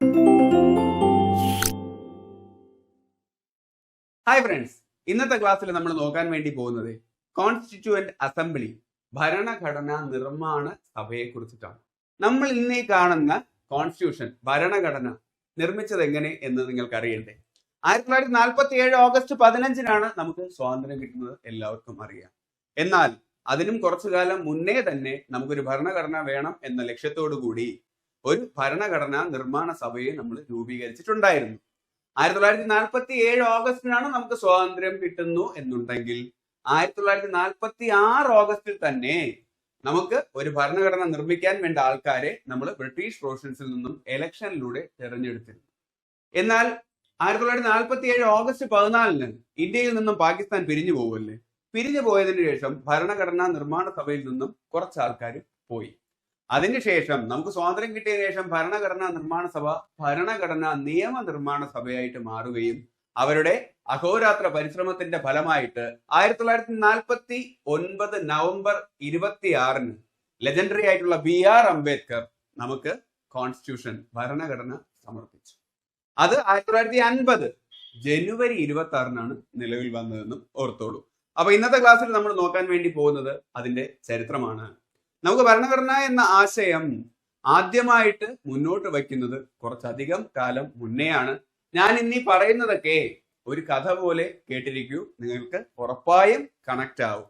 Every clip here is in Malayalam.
ഹായ് ഫ്രണ്ട്സ്, ഇന്നത്തെ ക്ലാസ്സിൽ നമ്മൾ നോക്കാൻ വേണ്ടി പോകുന്നത് കോൺസ്റ്റിറ്റ്യൂവന്റ് അസംബ്ലി ഭരണഘടനാ നിർമ്മാണ സഭയെ കുറിച്ചിട്ടാണ്. നമ്മൾ ഇന്നീ കാണുന്ന കോൺസ്റ്റിറ്റ്യൂഷൻ ഭരണഘടന നിർമ്മിച്ചത് എങ്ങനെ എന്ന് നിങ്ങൾക്ക് അറിയണ്ടേ? 1947 ഓഗസ്റ്റ് 15 നമുക്ക് സ്വാതന്ത്ര്യം കിട്ടുന്നത് എല്ലാവർക്കും അറിയാം. എന്നാൽ അതിനും കുറച്ചു കാലം മുന്നേ തന്നെ നമുക്കൊരു ഭരണഘടന വേണം എന്ന ലക്ഷ്യത്തോടു കൂടി ഒരു ഭരണഘടനാ നിർമ്മാണ സഭയെ നമ്മൾ രൂപീകരിച്ചിട്ടുണ്ടായിരുന്നു. 1947 ഓഗസ്റ്റിനാണ് നമുക്ക് സ്വാതന്ത്ര്യം കിട്ടുന്നു എന്നുണ്ടെങ്കിൽ 1946 ഓഗസ്റ്റിൽ തന്നെ നമുക്ക് ഒരു ഭരണഘടന നിർമ്മിക്കാൻ വേണ്ട ആൾക്കാരെ നമ്മൾ ബ്രിട്ടീഷ് പ്രൊവിൻസിൽ നിന്നും ഇലക്ഷനിലൂടെ തെരഞ്ഞെടുത്തിരുന്നു. എന്നാൽ 1947 ഓഗസ്റ്റ് 14 ഇന്ത്യയിൽ നിന്നും പാകിസ്ഥാൻ പിരിഞ്ഞു പോകുമല്ലേ? പിരിഞ്ഞു പോയതിനു ശേഷം ഭരണഘടനാ നിർമ്മാണ സഭയിൽ നിന്നും കുറച്ച് ആൾക്കാർ പോയി. അതിനുശേഷം നമുക്ക് സ്വാതന്ത്ര്യം കിട്ടിയതിനു ശേഷം ഭരണഘടനാ നിർമ്മാണ സഭ ഭരണഘടനാ നിയമ നിർമ്മാണ സഭയായിട്ട് മാറുകയും അവരുടെ അഹോരാത്ര പരിശ്രമത്തിന്റെ ഫലമായിട്ട് 1949 നവംബർ 26 ലെജൻഡറി ആയിട്ടുള്ള BR അംബേദ്കർ നമുക്ക് കോൺസ്റ്റിറ്റ്യൂഷൻ ഭരണഘടന സമർപ്പിച്ചു. അത് 1950 ജനുവരി 26 നിലവിൽ വന്നതെന്നും ഓർത്തോളൂ. അപ്പൊ ഇന്നത്തെ ക്ലാസ്സിൽ നമ്മൾ നോക്കാൻ വേണ്ടി പോകുന്നത് അതിന്റെ ചരിത്രമാണ്. നമുക്ക് ഭരണഘടന എന്ന ആശയം ആദ്യമായിട്ട് മുന്നോട്ട് വയ്ക്കുന്നത് കുറച്ചധികം കാലം മുന്നെയാണ്. ഞാൻ ഇന്നീ പറയുന്നതൊക്കെ ഒരു കഥ പോലെ കേട്ടിരിക്കൂ, നിങ്ങൾക്ക് ഉറപ്പായും കണക്ട് ആവും.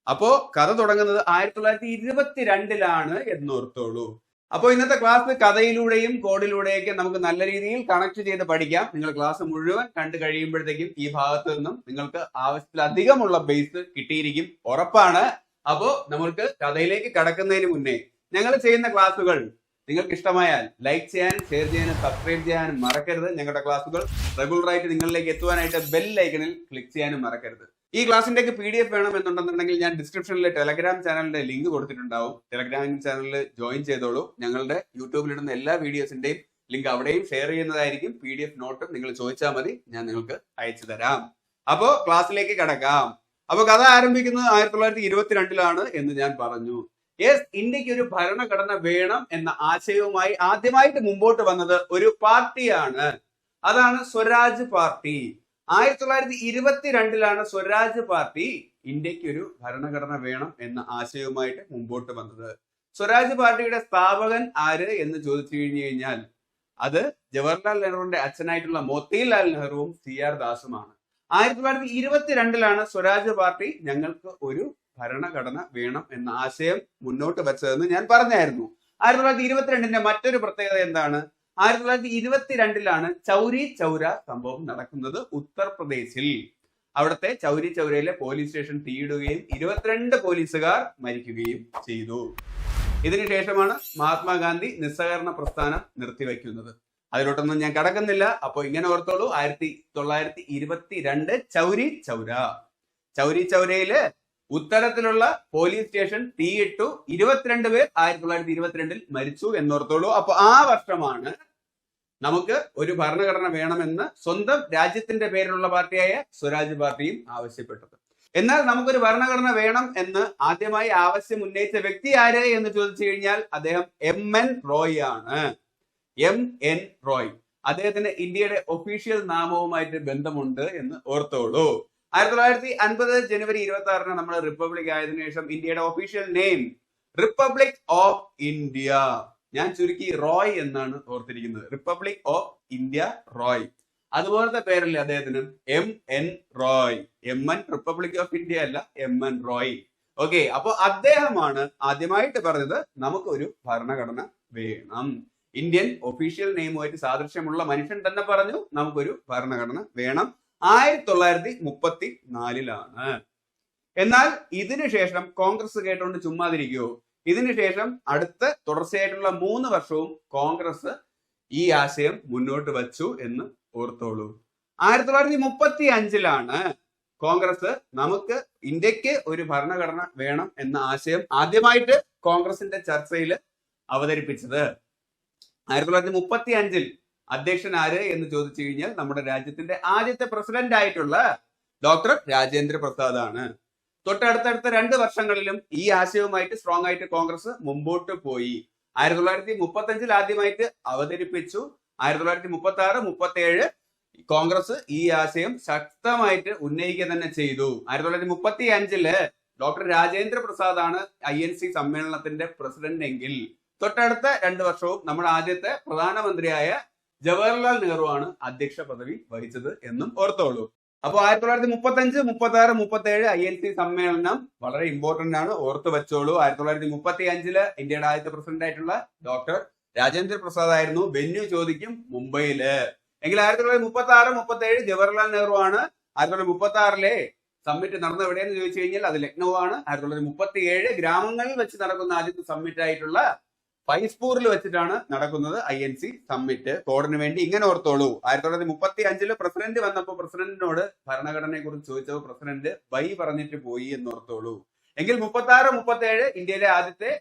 അപ്പോ കഥ തുടങ്ങുന്നത് 1922 എന്നോർത്തോളൂ. അപ്പോൾ ഇന്നത്തെ ക്ലാസ് കഥയിലൂടെയും കോഡിലൂടെയൊക്കെ നമുക്ക് നല്ല രീതിയിൽ കണക്ട് ചെയ്ത് പഠിക്കാം. നിങ്ങൾ ക്ലാസ് മുഴുവൻ കണ്ടു കഴിയുമ്പോഴത്തേക്കും ഈ ഭാഗത്ത് നിന്നും നിങ്ങൾക്ക് ആവശ്യത്തിലധികമുള്ള ബേസ് കിട്ടിയിരിക്കും, ഉറപ്പാണ്. അപ്പോ നമ്മൾക്ക് കഥയിലേക്ക് കടക്കുന്നതിന് മുന്നേ ഞങ്ങൾ ചെയ്യുന്ന ക്ലാസ്സുകൾ നിങ്ങൾക്ക് ഇഷ്ടമായാൽ ലൈക്ക് ചെയ്യാനും ഷെയർ ചെയ്യാനും സബ്സ്ക്രൈബ് ചെയ്യാനും മറക്കരുത്. ഞങ്ങളുടെ ക്ലാസ്സുകൾ റെഗുലറായിട്ട് നിങ്ങളിലേക്ക് എത്തുവാനായിട്ട് ബെൽ ഐക്കണിൽ ക്ലിക്ക് ചെയ്യാനും മറക്കരുത്. ഈ ക്ലാസ്സിന്റെ PDF വേണമെന്നുണ്ടെന്നുണ്ടെങ്കിൽ ഞാൻ ഡിസ്ക്രിപ്ഷനിൽ ടെലഗ്രാം ചാനലിന്റെ ലിങ്ക് കൊടുത്തിട്ടുണ്ടാവും. ടെലഗ്രാം ചാനലിൽ ജോയിൻ ചെയ്തോളൂ. ഞങ്ങളുടെ യൂട്യൂബിൽ ഇടുന്ന എല്ലാ വീഡിയോസിന്റെയും ലിങ്ക് അവിടെയും ഷെയർ ചെയ്യുന്നതായിരിക്കും. PDF നോട്ടും നിങ്ങൾ ചോദിച്ചാൽ മതി, ഞാൻ നിങ്ങൾക്ക് അയച്ചു തരാം. അപ്പോ ക്ലാസ്സിലേക്ക് കടക്കാം. അപ്പൊ കഥ ആരംഭിക്കുന്നത് 1922 എന്ന് ഞാൻ പറഞ്ഞു. ഇന്ത്യക്ക് ഒരു ഭരണഘടന വേണം എന്ന ആശയവുമായി ആദ്യമായിട്ട് മുമ്പോട്ട് വന്നത് ഒരു പാർട്ടിയാണ്. അതാണ് സ്വരാജ് പാർട്ടി. 1922 സ്വരാജ് പാർട്ടി ഇന്ത്യക്ക് ഒരു ഭരണഘടന വേണം എന്ന ആശയവുമായിട്ട് മുമ്പോട്ട് വന്നത്. സ്വരാജ് പാർട്ടിയുടെ സ്ഥാപകൻ ആര് എന്ന് ചോദിച്ചു കഴിഞ്ഞാൽ അത് ജവഹർലാൽ നെഹ്റുവിന്റെ അച്ഛനായിട്ടുള്ള മോത്തിലാൽ നെഹ്റുവും CR ദാസുമാണ്. 1922 സ്വരാജ് പാർട്ടി ഞങ്ങൾക്ക് ഒരു ഭരണഘടന വേണം എന്ന ആശയം മുന്നോട്ട് വെച്ചതെന്ന് ഞാൻ പറഞ്ഞായിരുന്നു. 1922 മറ്റൊരു പ്രത്യേകത എന്താണ്? 1922 ചൗരി ചൗര സംഭവം നടക്കുന്നത് ഉത്തർപ്രദേശിൽ. അവിടുത്തെ ചൗരി ചൗരയിലെ പോലീസ് സ്റ്റേഷൻ തീയിടുകയും 22 പോലീസുകാർ മരിക്കുകയും ചെയ്തു. ഇതിനുശേഷമാണ് മഹാത്മാഗാന്ധി നിസ്സഹകരണ പ്രസ്ഥാനം നിർത്തിവെക്കുന്നത്. അതിലോട്ടൊന്നും ഞാൻ കടക്കുന്നില്ല. അപ്പൊ ഇങ്ങനെ ഓർത്തോളൂ, 1922 ചൗരി ചൗര. ചൗരി ചൗരയില് ഉത്തരത്തിലുള്ള പോലീസ് സ്റ്റേഷൻ തീയിട്ടു, 22 പേർ 1922 മരിച്ചു എന്നോർത്തോളൂ. അപ്പൊ ആ വർഷമാണ് നമുക്ക് ഒരു ഭരണഘടന വേണമെന്ന് സ്വന്തം രാജ്യത്തിന്റെ പേരിലുള്ള പാർട്ടിയായ സ്വരാജ് പാർട്ടിയും ആവശ്യപ്പെട്ടത്. എന്നാൽ നമുക്കൊരു ഭരണഘടന വേണം എന്ന് ആദ്യമായി ആവശ്യം ഉന്നയിച്ച വ്യക്തി ആര് എന്ന് ചോദിച്ചു കഴിഞ്ഞാൽ അദ്ദേഹം MN റോയ് ആണ്. MN റോയ്. അദ്ദേഹത്തിന് ഇന്ത്യയുടെ ഒഫീഷ്യൽ നാമവുമായിട്ട് ബന്ധമുണ്ട് എന്ന് ഓർത്തോളൂ. 1950 ജനുവരി 26 നമ്മൾ റിപ്പബ്ലിക് ആയതിനു ശേഷം ഇന്ത്യയുടെ official name republic of India. ഞാൻ ചുരുക്കി റോയ് എന്നാണ് ഓർത്തിരിക്കുന്നത്. Republic of India Roy. അതുപോലത്തെ പേരല്ലേ അദ്ദേഹത്തിന്, MN Roy. MN republic of India അല്ല, MN റോയ്. ഓക്കെ, അപ്പൊ അദ്ദേഹമാണ് ആദ്യമായിട്ട് പറഞ്ഞത് നമുക്കൊരു ഭരണഘടന വേണം. ഇന്ത്യൻ ഒഫീഷ്യൽ നെയിമുമായിട്ട് സാദൃശ്യമുള്ള മനുഷ്യൻ തന്നെ പറഞ്ഞു നമുക്കൊരു ഭരണഘടന വേണം. 1934 എന്നാൽ ഇതിനുശേഷം കോൺഗ്രസ് കേട്ടോണ്ട് ചുമ്മാതിരിക്കുവോ? ഇതിനുശേഷം അടുത്ത തുടർച്ചയായിട്ടുള്ള 3 വർഷവും കോൺഗ്രസ് ഈ ആശയം മുന്നോട്ട് വച്ചു എന്ന് ഓർത്തോളൂ. 1935 കോൺഗ്രസ് നമുക്ക് ഇന്ത്യക്ക് ഒരു ഭരണഘടന വേണം എന്ന ആശയം ആദ്യമായിട്ട് കോൺഗ്രസിന്റെ ചർച്ചയിൽ അവതരിപ്പിച്ചത്. 1935 അധ്യക്ഷൻ ആര് എന്ന് ചോദിച്ചു കഴിഞ്ഞാൽ നമ്മുടെ രാജ്യത്തിന്റെ ആദ്യത്തെ പ്രസിഡന്റ് ആയിട്ടുള്ള ഡോക്ടർ രാജേന്ദ്ര പ്രസാദ് ആണ്. തൊട്ടടുത്തടുത്ത 2 വർഷങ്ങളിലും ഈ ആശയവുമായിട്ട് സ്ട്രോങ് ആയിട്ട് കോൺഗ്രസ് മുമ്പോട്ട് പോയി. 1935 ആദ്യമായിട്ട് അവതരിപ്പിച്ചു. 1936-37 കോൺഗ്രസ് ഈ ആശയം ശക്തമായിട്ട് ഉന്നയിക്കുക തന്നെ ചെയ്തു. 1935 ഡോക്ടർ രാജേന്ദ്ര പ്രസാദ് ആണ് INC സമ്മേളനത്തിന്റെ പ്രസിഡന്റ് എങ്കിൽ തൊട്ടടുത്ത 2 വർഷവും നമ്മുടെ ആദ്യത്തെ പ്രധാനമന്ത്രിയായ ജവഹർലാൽ നെഹ്റു ആണ് അധ്യക്ഷ പദവി വഹിച്ചത് എന്നും ഓർത്തോളൂ. അപ്പോൾ 1935, 36, 37 INC സമ്മേളനം വളരെ ഇമ്പോർട്ടന്റ് ആണ്, ഓർത്തു വെച്ചോളൂ. 1935 ഇന്ത്യയുടെ ആദ്യത്തെ പ്രസിഡന്റ് ആയിട്ടുള്ള ഡോക്ടർ രാജേന്ദ്ര പ്രസാദ് ആയിരുന്നു. വെന്യൂ ചോദിക്കും മുംബൈയില്. എങ്കിൽ 1936, 37 ജവഹർലാൽ നെഹ്റു ആണ്. 1936 സമ്മിറ്റ് നടന്ന എവിടെയെന്ന് ചോദിച്ചു കഴിഞ്ഞാൽ അത് ലക്നൗ ആണ്. 1937 ഗ്രാമങ്ങളിൽ വെച്ച് നടക്കുന്ന ആദ്യത്തെ സമ്മിറ്റ് ആയിട്ടുള്ള ഫൈസ്പൂരിൽ വെച്ചിട്ടാണ് നടക്കുന്നത് INC സമ്മിറ്റ്. കോഡിന് വേണ്ടി ഇങ്ങനെ ഓർത്തോളൂ. 1935 പ്രസിഡന്റ് വന്നപ്പോൾ പ്രസിഡന്റിനോട് ഭരണഘടനയെ കുറിച്ച് ചോദിച്ചപ്പോൾ പ്രസിഡന്റ് ബൈ പറഞ്ഞിട്ട് പോയി എന്ന് ഓർത്തോളൂ. എങ്കിൽ 36, 37 ഇന്ത്യയിലെ ആദ്യത്തെ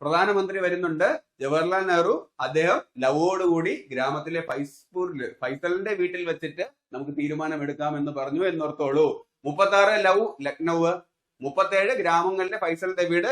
പ്രധാനമന്ത്രി വരുന്നുണ്ട്, ജവഹർലാൽ നെഹ്റു. അദ്ദേഹം ലവോടുകൂടി ഗ്രാമത്തിലെ ഫൈസ്പൂരില് ഫൈസലിന്റെ വീട്ടിൽ വെച്ചിട്ട് നമുക്ക് തീരുമാനമെടുക്കാം എന്ന് പറഞ്ഞു എന്നോർത്തോളൂ. 36 ലവ് ലക്നൗ, 37 ഗ്രാമങ്ങളിലെ ഫൈസലിന്റെ വീട്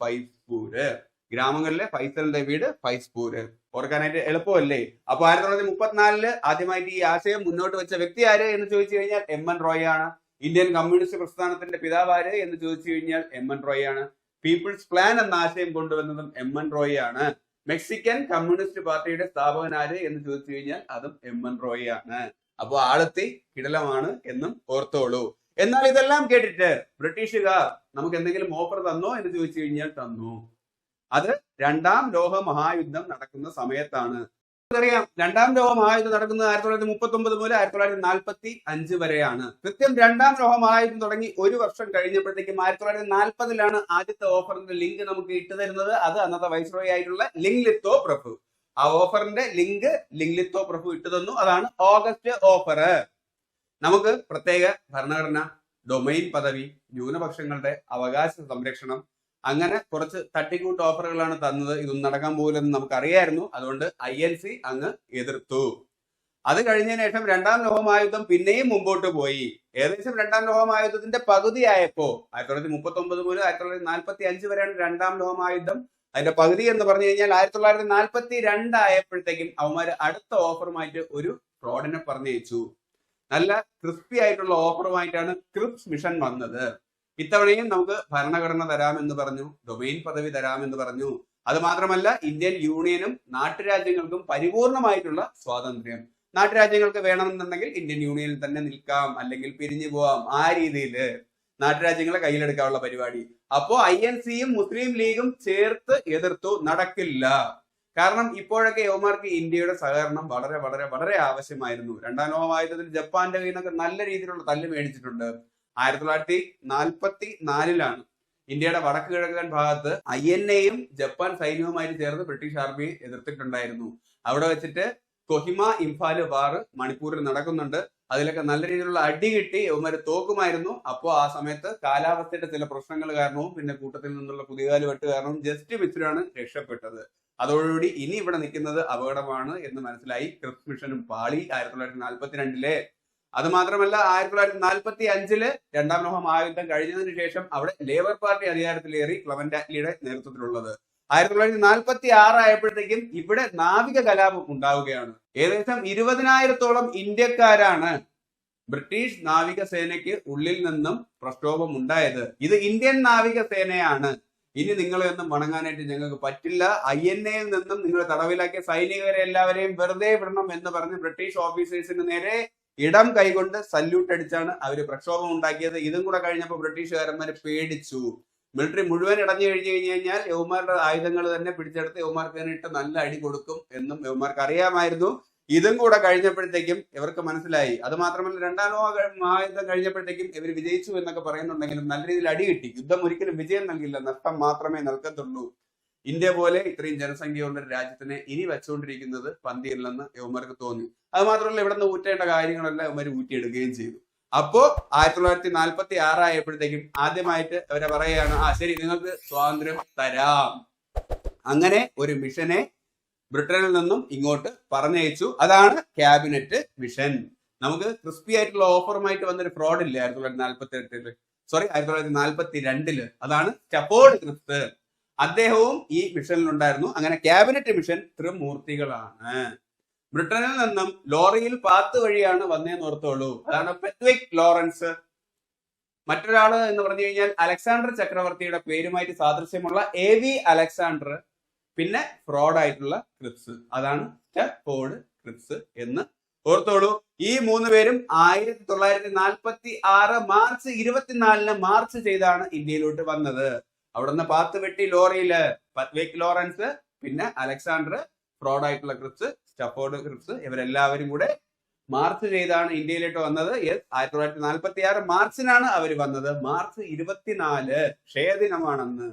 ഫൈസ്പൂര്. ഗ്രാമങ്ങളിലെ ഫൈസലിന്റെ വീട് ഫൈസ്പൂര്. ഓർക്കാനായിട്ട് എളുപ്പമല്ലേ? അപ്പൊ 1934 ആദ്യമായിട്ട് ഈ ആശയം മുന്നോട്ട് വെച്ച വ്യക്തി ആര് എന്ന് ചോദിച്ചു കഴിഞ്ഞാൽ MN റോയ് ആണ്. ഇന്ത്യൻ കമ്മ്യൂണിസ്റ്റ് പ്രസ്ഥാനത്തിന്റെ പിതാവ് ആര് എന്ന് ചോദിച്ചു കഴിഞ്ഞാൽ MN റോയ് ആണ്. പീപ്പിൾസ് പ്ലാൻ എന്ന ആശയം കൊണ്ടുവന്നതും MN റോയ് ആണ്. മെക്സിക്കൻ കമ്മ്യൂണിസ്റ്റ് പാർട്ടിയുടെ സ്ഥാപകൻ ആര് എന്ന് ചോദിച്ചു കഴിഞ്ഞാൽ അതും MN റോയ് ആണ്. അപ്പൊ ആളത്തി കിടലമാണ് എന്നും ഓർത്തോളൂ. എന്നാൽ ഇതെല്ലാം കേട്ടിട്ട് ബ്രിട്ടീഷുകാർ നമുക്ക് എന്തെങ്കിലും ഓഫർ തന്നോ എന്ന് ചോദിച്ചു കഴിഞ്ഞാൽ തന്നു. അത് രണ്ടാം ലോക മഹായുദ്ധം നടക്കുന്ന സമയത്താണ്. അറിയാം, രണ്ടാം ലോക മഹായുദ്ധം നടക്കുന്നത് 1939 മുതൽ 1945 വരെയാണ്. കൃത്യം രണ്ടാം ലോക മഹായുദ്ധം തുടങ്ങി 1 വർഷം കഴിഞ്ഞപ്പോഴത്തേക്കും 1940 ആദ്യത്തെ ഓഫറിന്റെ ലിങ്ക് നമുക്ക് ഇട്ടു തരുന്നത്. അത് അന്നത്തെ വൈസ്രോയി ആയിട്ടുള്ള ലിങ്ലിത്തോ പ്രഭു. ആ ഓഫറിന്റെ ലിങ്ക് ലിങ്ലിത്തോ പ്രഭു ഇട്ടു തന്നു. അതാണ് ഓഗസ്റ്റ് ഓഫർ. നമുക്ക് പ്രത്യേക ഭരണഘടന, ഡൊമൈൻ പദവി, ന്യൂനപക്ഷങ്ങളുടെ അവകാശ സംരക്ഷണം, അങ്ങനെ കുറച്ച് തട്ടിക്കൂട്ട് ഓഫറുകളാണ് തന്നത്. ഇതൊന്നും നടക്കാൻ പോകില്ലെന്ന് നമുക്കറിയായിരുന്നു. അതുകൊണ്ട് INC അങ്ങ് എതിർത്തു. അത് കഴിഞ്ഞതിന് ശേഷം രണ്ടാം ലോക മഹായുദ്ധം പിന്നെയും മുമ്പോട്ട് പോയി. ഏകദേശം രണ്ടാം ലോക മഹായുദ്ധത്തിന്റെ പകുതിയായപ്പോ 1939 മുതൽ 1945 വരെയാണ് രണ്ടാം ലോക മഹായുദ്ധം. അതിന്റെ പകുതി എന്ന് പറഞ്ഞു കഴിഞ്ഞാൽ 1942 ആയപ്പോഴത്തേക്കും അവന്മാര് അടുത്ത ഓഫറുമായിട്ട് ഒരു ഫ്രോഡിനെ പറഞ്ഞയച്ചു. നല്ല ക്രിസ്പി ആയിട്ടുള്ള ഓഫറുമായിട്ടാണ് ക്രിപ്സ് മിഷൻ വന്നത്. ഇത്തവണയും നമുക്ക് ഭരണഘടന തരാമെന്ന് പറഞ്ഞു, ഡൊമൈൻ പദവി തരാമെന്ന് പറഞ്ഞു. അത് മാത്രമല്ല ഇന്ത്യൻ യൂണിയനും നാട്ടുരാജ്യങ്ങൾക്കും പരിപൂർണമായിട്ടുള്ള സ്വാതന്ത്ര്യം. നാട്ടുരാജ്യങ്ങൾക്ക് വേണമെന്നുണ്ടെങ്കിൽ ഇന്ത്യൻ യൂണിയനിൽ തന്നെ നിൽക്കാം, അല്ലെങ്കിൽ പിരിഞ്ഞു പോവാം. ആ രീതിയിൽ നാട്ടുരാജ്യങ്ങളെ കയ്യിലെടുക്കാനുള്ള പരിപാടി. അപ്പോ INCയും മുസ്ലിം ലീഗും ചേർത്ത് എതിർത്തു. നടക്കില്ല. കാരണം ഇപ്പോഴൊക്കെ യവന്മാർക്ക് ഇന്ത്യയുടെ സഹകരണം വളരെ വളരെ വളരെ ആവശ്യമായിരുന്നു. രണ്ടാം ലോക മഹായുദ്ധത്തിൽ ജപ്പാന്റെ കയ്യിൽ നിന്നൊക്കെ നല്ല രീതിയിലുള്ള തല്ല് മേടിച്ചിട്ടുണ്ട്. 1944 ഇന്ത്യയുടെ വടക്ക് കിഴക്കൻ ഭാഗത്ത് INAയും ജപ്പാൻ സൈന്യവുമായിട്ട് ചേർന്ന് ബ്രിട്ടീഷ് ആർമിയെ എതിർത്തിട്ടുണ്ടായിരുന്നു. അവിടെ വെച്ചിട്ട് കൊഹിമ ഇംഫാല് വാർ മണിപ്പൂരിൽ നടക്കുന്നുണ്ട്. അതിലൊക്കെ നല്ല രീതിയിലുള്ള അടി കിട്ടി ഇവന്മാര് തോക്കുമായിരുന്നു. അപ്പോൾ ആ സമയത്ത് കാലാവസ്ഥയുടെ ചില പ്രശ്നങ്ങൾ കാരണവും പിന്നെ കൂട്ടത്തിൽ നിന്നുള്ള പുതിയകാല് വെട്ട് കാരണവും ജസ്റ്റ് മിസ്സിലാണ് രക്ഷപ്പെട്ടത്. അതോടുകൂടി ഇനി ഇവിടെ നിൽക്കുന്നത് അപകടമാണ് എന്ന് മനസ്സിലായി. ക്രിപ്സ് മിഷനും പാളി 1942. അത് മാത്രമല്ല 1945 രണ്ടാം ലോക മഹായുദ്ധം കഴിഞ്ഞതിന് ശേഷം അവിടെ ലേബർ പാർട്ടി അധികാരത്തിലേറി ക്ലെമന്റ് അറ്റ്ലിയുടെ നേതൃത്വത്തിലുള്ളത്. 1946 ആയപ്പോഴത്തേക്കും ഇവിടെ നാവിക കലാപം ഉണ്ടാവുകയാണ്. ഏകദേശം 20,000-ഓളം ഇന്ത്യക്കാരാണ് ബ്രിട്ടീഷ് നാവികസേനയ്ക്ക് ഉള്ളിൽ നിന്നും പ്രക്ഷോഭം ഉണ്ടായത്. ഇത് ഇന്ത്യൻ നാവികസേനയാണ്. ഇനി നിങ്ങളെ ഒന്നും വണങ്ങാനായിട്ട് ഞങ്ങൾക്ക് പറ്റില്ല. INAയിൽ നിന്നും നിങ്ങൾ തടവിലാക്കിയ സൈനികരെ എല്ലാവരെയും വെറുതെ വിടണം എന്ന് പറഞ്ഞ് ബ്രിട്ടീഷ് ഓഫീസേഴ്സിന് നേരെ ഇടം കൈകൊണ്ട് സല്യൂട്ട് അടിച്ചാണ് അവര് പ്രക്ഷോഭം ഉണ്ടാക്കിയത്. ഇതും കൂടെ കഴിഞ്ഞപ്പോൾ ബ്രിട്ടീഷുകാരന്മാര് പേടിച്ചു. മിലിറ്ററി മുഴുവൻ ഇടഞ്ഞു കഴിഞ്ഞാൽ യവന്മാരുടെ ആയുധങ്ങൾ തന്നെ പിടിച്ചെടുത്ത് യവന്മാർക്ക് തന്നെ ഇട്ട് നല്ല അടി കൊടുക്കും എന്നും യവന്മാർക്ക് അറിയാമായിരുന്നു. ഇതും കൂടെ കഴിഞ്ഞപ്പോഴത്തേക്കും ഇവർക്ക് മനസ്സിലായി. അത് മാത്രമല്ല രണ്ടാം ലോക മഹായുദ്ധം കഴിഞ്ഞപ്പോഴത്തേക്കും ഇവർ വിജയിച്ചു എന്നൊക്കെ പറയുന്നുണ്ടെങ്കിലും നല്ല രീതിയിൽ അടി കിട്ടി. യുദ്ധം ഒരിക്കലും വിജയം നൽകില്ല, നഷ്ടം മാത്രമേ നൽകത്തുള്ളൂ. ഇന്ത്യ പോലെ ഇത്രയും ജനസംഖ്യയുള്ള ഒരു രാജ്യത്തിനെ ഇനി വെച്ചുകൊണ്ടിരിക്കുന്നത് പന്തിയില്ലെന്ന് യവന്മാർക്ക് തോന്നി. അത് മാത്രമല്ല ഇവിടെ നിന്ന് ഊറ്റേണ്ട കാര്യങ്ങളെല്ലാം ഇവന്മാർ ഊറ്റിയെടുക്കുകയും ചെയ്തു. അപ്പോ 1946 ആയപ്പോഴത്തേക്കും ആദ്യമായിട്ട് അവരെ പറയുകയാണ്, ശരി നിങ്ങൾക്ക് സ്വാതന്ത്ര്യം തരാം. അങ്ങനെ ഒരു മിഷനെ ബ്രിട്ടനിൽ നിന്നും ഇങ്ങോട്ട് പറഞ്ഞയച്ചു. അതാണ് ക്യാബിനറ്റ് മിഷൻ. നമുക്ക് ക്രിസ്പി ആയിട്ടുള്ള ഓഫറുമായിട്ട് വന്നൊരു ഫ്രോഡ് ഇല്ലേ 1942. അതാണ് സ്റ്റഫോർഡ് ക്രിപ്സ്. അദ്ദേഹവും ഈ മിഷനിലുണ്ടായിരുന്നു. അങ്ങനെ ക്യാബിനറ്റ് മിഷൻ ത്രിമൂർത്തികളാണ്. ബ്രിട്ടനിൽ നിന്നും ലോറിയിൽ പാത്ത് വഴിയാണ് വന്നേന്ന് ഓർത്തോളൂ. അതാണ് പെത്വിക് ലോറൻസ്. മറ്റൊരാള് എന്ന് പറഞ്ഞു കഴിഞ്ഞാൽ അലക്സാണ്ടർ ചക്രവർത്തിയുടെ പേരുമായിട്ട് സാദൃശ്യമുള്ള AV അലക്സാണ്ടർ. പിന്നെ ഫ്രോഡ് ആയിട്ടുള്ള ക്രിപ്സ്, അതാണ് സ്റ്റെഫോർഡ് ക്രിപ്സ് എന്ന് ഓർത്തോളൂ. ഈ 3 പേരും 1946 മാർച്ച് 24 മാർച്ച് ചെയ്താണ് ഇന്ത്യയിലോട്ട് വന്നത്. അവിടുന്ന് പാത്ത് വെട്ടി ലോറിയില് പെത്വിക് ലോറൻസ്, പിന്നെ അലക്സാണ്ടർ, ഫ്രോഡ് ആയിട്ടുള്ള ക്രിപ്സ്, സ്റ്റെഫോർഡ് ക്രിപ്സ്, ഇവരെല്ലാവരും കൂടെ മാർച്ച് ചെയ്താണ് ഇന്ത്യയിലോട്ട് വന്നത്. 1946 മാർച്ചിനാണ് അവർ വന്നത്. മാർച്ച് 24 ക്ഷയദിനമാണെന്ന്.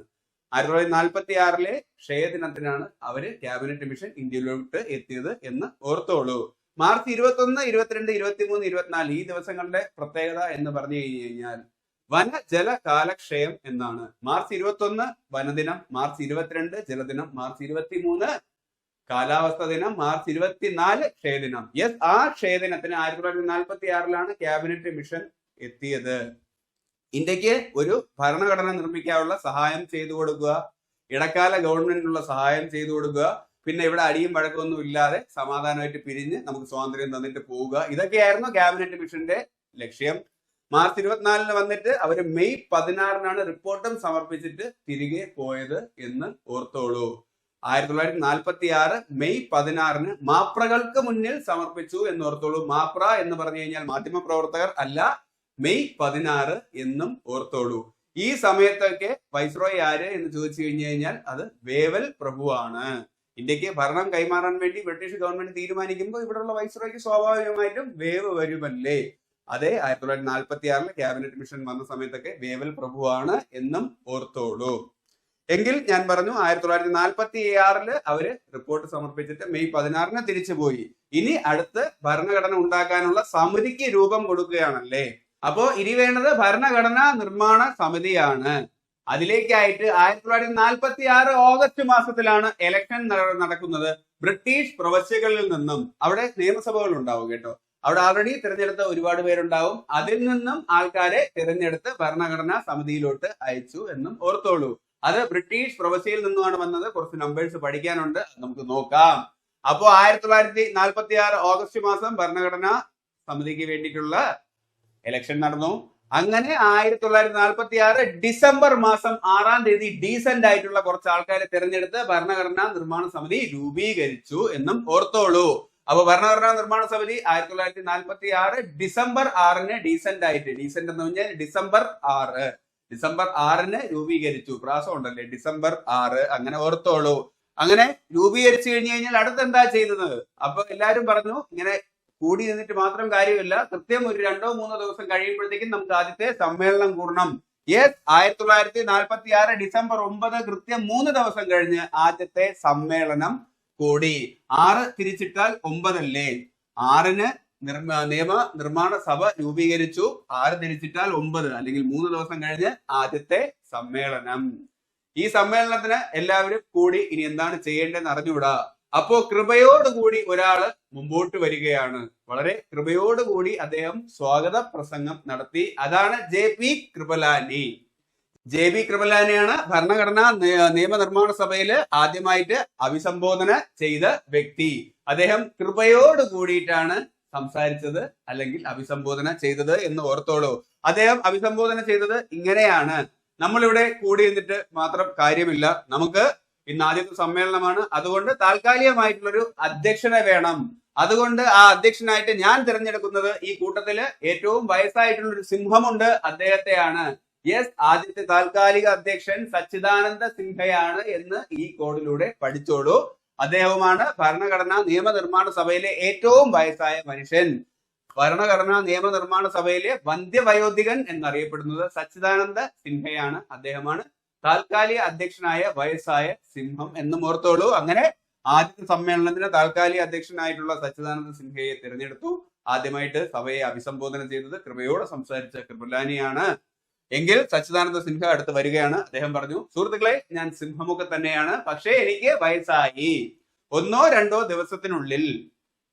1946 ക്ഷയദിനത്തിനാണ് അവര് ക്യാബിനറ്റ് മിഷൻ ഇന്ത്യയിലോട്ട് എത്തിയത് എന്ന് ഓർത്തോളൂ. മാർച്ച് 21, 22, 23, 24 ഈ ദിവസങ്ങളുടെ പ്രത്യേകത എന്ന് പറഞ്ഞു കഴിഞ്ഞാൽ വനജല കാലക്ഷയം എന്നാണ്. മാർച്ച് 21 വനദിനം, മാർച്ച് 22 ജലദിനം, മാർച്ച് 23 കാലാവസ്ഥ ദിനം, മാർച്ച് 24 ക്ഷയദിനം. ആ ക്ഷയദിനത്തിന് 1946 ക്യാബിനറ്റ് മിഷൻ എത്തിയത്. ഇന്ത്യക്ക് ഒരു ഭരണഘടന നിർമ്മിക്കാനുള്ള സഹായം ചെയ്തു കൊടുക്കുക, ഇടക്കാല ഗവൺമെന്റിനുള്ള സഹായം ചെയ്തു കൊടുക്കുക, പിന്നെ ഇവിടെ അടിയും വഴക്കൊന്നും ഇല്ലാതെ സമാധാനമായിട്ട് പിരിഞ്ഞ് നമുക്ക് സ്വാതന്ത്ര്യം തന്നിട്ട് പോവുക. ഇതൊക്കെയായിരുന്നു ക്യാബിനറ്റ് മിഷന്റെ ലക്ഷ്യം. മാർച്ച് 24 വന്നിട്ട് അവര് മെയ് 16 റിപ്പോർട്ടും സമർപ്പിച്ചിട്ട് തിരികെ പോയത് എന്ന് ഓർത്തോളൂ. 1946 മെയ് 16 മാപ്രകൾക്ക് മുന്നിൽ സമർപ്പിച്ചു എന്ന് ഓർത്തോളൂ. മാപ്ര എന്ന് പറഞ്ഞു കഴിഞ്ഞാൽ മാധ്യമ പ്രവർത്തകർ അല്ല, മെയ് 16 എന്നും ഓർത്തോളൂ. ഈ സമയത്തൊക്കെ വൈസ്രോയി ആര് എന്ന് ചോദിച്ചു കഴിഞ്ഞു കഴിഞ്ഞാൽ അത് വേവൽ പ്രഭുവാണ്. ഇന്ത്യക്ക് ഭരണം കൈമാറാൻ വേണ്ടി ബ്രിട്ടീഷ് ഗവൺമെന്റ് തീരുമാനിക്കുമ്പോൾ ഇവിടെയുള്ള വൈസ്രോയ്ക്ക് സ്വാഭാവികമായിട്ടും വേവ് വരുമല്ലേ. അതെ, 1946 ക്യാബിനറ്റ് മിഷൻ വന്ന സമയത്തൊക്കെ വേവൽ പ്രഭുവാണ് എന്നും ഓർത്തോളൂ. എങ്കിൽ ഞാൻ പറഞ്ഞു 1946 അവര് റിപ്പോർട്ട് സമർപ്പിച്ചിട്ട് മെയ് 16 തിരിച്ചുപോയി. ഇനി അടുത്ത് ഭരണഘടന ഉണ്ടാക്കാനുള്ള സമിതിക്ക് രൂപം കൊടുക്കുകയാണല്ലേ. അപ്പോ ഇനി വേണ്ടത് ഭരണഘടനാ നിർമ്മാണ സമിതിയാണ്. അതിലേക്കായിട്ട് 1946 ഓഗസ്റ്റ് മാസത്തിലാണ് ഇലക്ഷൻ നടക്കുന്നത്. ബ്രിട്ടീഷ് പ്രവശ്യകളിൽ നിന്നും, അവിടെ നിയമസഭകൾ ഉണ്ടാവും കേട്ടോ, അവിടെ ആൾറെഡി തിരഞ്ഞെടുത്ത ഒരുപാട് പേരുണ്ടാവും. അതിൽ നിന്നും ആൾക്കാരെ തിരഞ്ഞെടുത്ത് ഭരണഘടനാ സമിതിയിലോട്ട് അയച്ചു എന്നും ഓർത്തോളൂ. അത് ബ്രിട്ടീഷ് പ്രവശ്യയിൽ നിന്നുമാണ് വന്നത്. കുറച്ച് നമ്പേഴ്സ് പഠിക്കാനുണ്ട്, നമുക്ക് നോക്കാം. അപ്പോ 1946 ഓഗസ്റ്റ് മാസം ഭരണഘടനാ സമിതിക്ക് വേണ്ടിയിട്ടുള്ള ഇലക്ഷൻ നടന്നു. അങ്ങനെ 1946 ഡിസംബർ മാസം 6 തീയതി ഡീസന്റ് ആയിട്ടുള്ള കുറച്ച് ആൾക്കാരെ തിരഞ്ഞെടുത്ത് ഭരണഘടനാ നിർമ്മാണ സമിതി രൂപീകരിച്ചു എന്നും ഓർത്തോളൂ. അപ്പൊ ഭരണഘടനാ നിർമ്മാണ സമിതി 1946 ഡിസംബർ 6 ഡീസന്റ് ആയിട്ട്, ഡീസന്റ് എന്ന് പറഞ്ഞാൽ ഡിസംബർ 6 രൂപീകരിച്ചു. പ്രാസം ഉണ്ടല്ലേ, ഡിസംബർ 6, അങ്ങനെ ഓർത്തോളൂ. അങ്ങനെ രൂപീകരിച്ചു കഴിഞ്ഞു കഴിഞ്ഞാൽ അടുത്ത് എന്താ ചെയ്തത്? അപ്പൊ എല്ലാരും പറഞ്ഞു ഇങ്ങനെ കൂടി നിന്നിട്ട് മാത്രം കാര്യമില്ല, കൃത്യം ഒരു 2-3 ദിവസം കഴിയുമ്പോഴത്തേക്കും നമുക്ക് ആദ്യത്തെ സമ്മേളനം കൂടണം. 1946 ഡിസംബർ 9 കൃത്യം 3 ദിവസം കഴിഞ്ഞ് ആദ്യത്തെ സമ്മേളനം കൂടി. 6 തിരിച്ചിട്ടാൽ 9 അല്ലേ? 6 നിയമ നിർമ്മാണ സഭ രൂപീകരിച്ചു. 6 തിരിച്ചിട്ടാൽ 9, അല്ലെങ്കിൽ 3 ദിവസം കഴിഞ്ഞ് ആദ്യത്തെ സമ്മേളനം. ഈ സമ്മേളനത്തിന് എല്ലാവരും കൂടി ഇനി എന്താണ് ചെയ്യേണ്ടതെന്ന് അറിഞ്ഞുകൂടാ. അപ്പോ കൃപയോടുകൂടി ഒരാള് മുമ്പോട്ട് വരികയാണ്. വളരെ കൃപയോടുകൂടി അദ്ദേഹം സ്വാഗത പ്രസംഗം നടത്തി. അതാണ് JP കൃപലാനി. JP കൃപലാനിയാണ് ഭരണഘടനാ നിയമനിർമ്മാണ സഭയിൽ ആദ്യമായിട്ട് അഭിസംബോധന ചെയ്ത വ്യക്തി. അദ്ദേഹം കൃപയോട് കൂടിയിട്ടാണ് സംസാരിച്ചത്, അല്ലെങ്കിൽ അഭിസംബോധന ചെയ്തത് എന്ന് ഓർത്തോളൂ. അദ്ദേഹം അഭിസംബോധന ചെയ്തത് ഇങ്ങനെയാണ്: നമ്മളിവിടെ കൂടി നിന്നിട്ട് മാത്രം കാര്യമില്ല, നമുക്ക് ഇന്ന് ആദ്യത്തെ സമ്മേളനമാണ്, അതുകൊണ്ട് താൽക്കാലികമായിട്ടുള്ളൊരു അധ്യക്ഷനെ വേണം. അതുകൊണ്ട് ആ അധ്യക്ഷനായിട്ട് ഞാൻ തിരഞ്ഞെടുക്കുന്നത് ഈ കൂട്ടത്തില് ഏറ്റവും വയസ്സായിട്ടുള്ളൊരു സിംഹമുണ്ട്, അദ്ദേഹത്തെയാണ്. ആദ്യത്തെ താൽക്കാലിക അധ്യക്ഷൻ സച്ചിദാനന്ദ സിൻഹയാണ് എന്ന് ഈ കോഡിലൂടെ പഠിച്ചോളൂ. അദ്ദേഹവുമാണ് ഭരണഘടനാ നിയമനിർമ്മാണ സഭയിലെ ഏറ്റവും വയസ്സായ മനുഷ്യൻ. ഭരണഘടനാ നിയമനിർമ്മാണ സഭയിലെ വന്ധ്യവയോധികൻ എന്നറിയപ്പെടുന്നത് സച്ചിദാനന്ദ സിൻഹയാണ്. അദ്ദേഹമാണ് താൽക്കാലിക അധ്യക്ഷനായ വയസ്സായ സിംഹം എന്നും ഓർത്തോളൂ. അങ്ങനെ ആദ്യത്തെ സമ്മേളനത്തിന് താൽക്കാലിക അധ്യക്ഷനായിട്ടുള്ള സച്ചിദാനന്ദ സിൻഹയെ തിരഞ്ഞെടുത്തു. ആദ്യമായിട്ട് സഭയെ അഭിസംബോധന ചെയ്തത് കൃപയോടെ സംസാരിച്ച കൃപലാനിയാണ്. എങ്കിൽ സച്ചിദാനന്ദ സിൻഹ അടുത്ത് വരികയാണ്. അദ്ദേഹം പറഞ്ഞു, സുഹൃത്തുക്കളെ, ഞാൻ സിംഹമൊക്കെ തന്നെയാണ്, പക്ഷേ എനിക്ക് വയസ്സായി. 1-2 ദിവസത്തിനുള്ളിൽ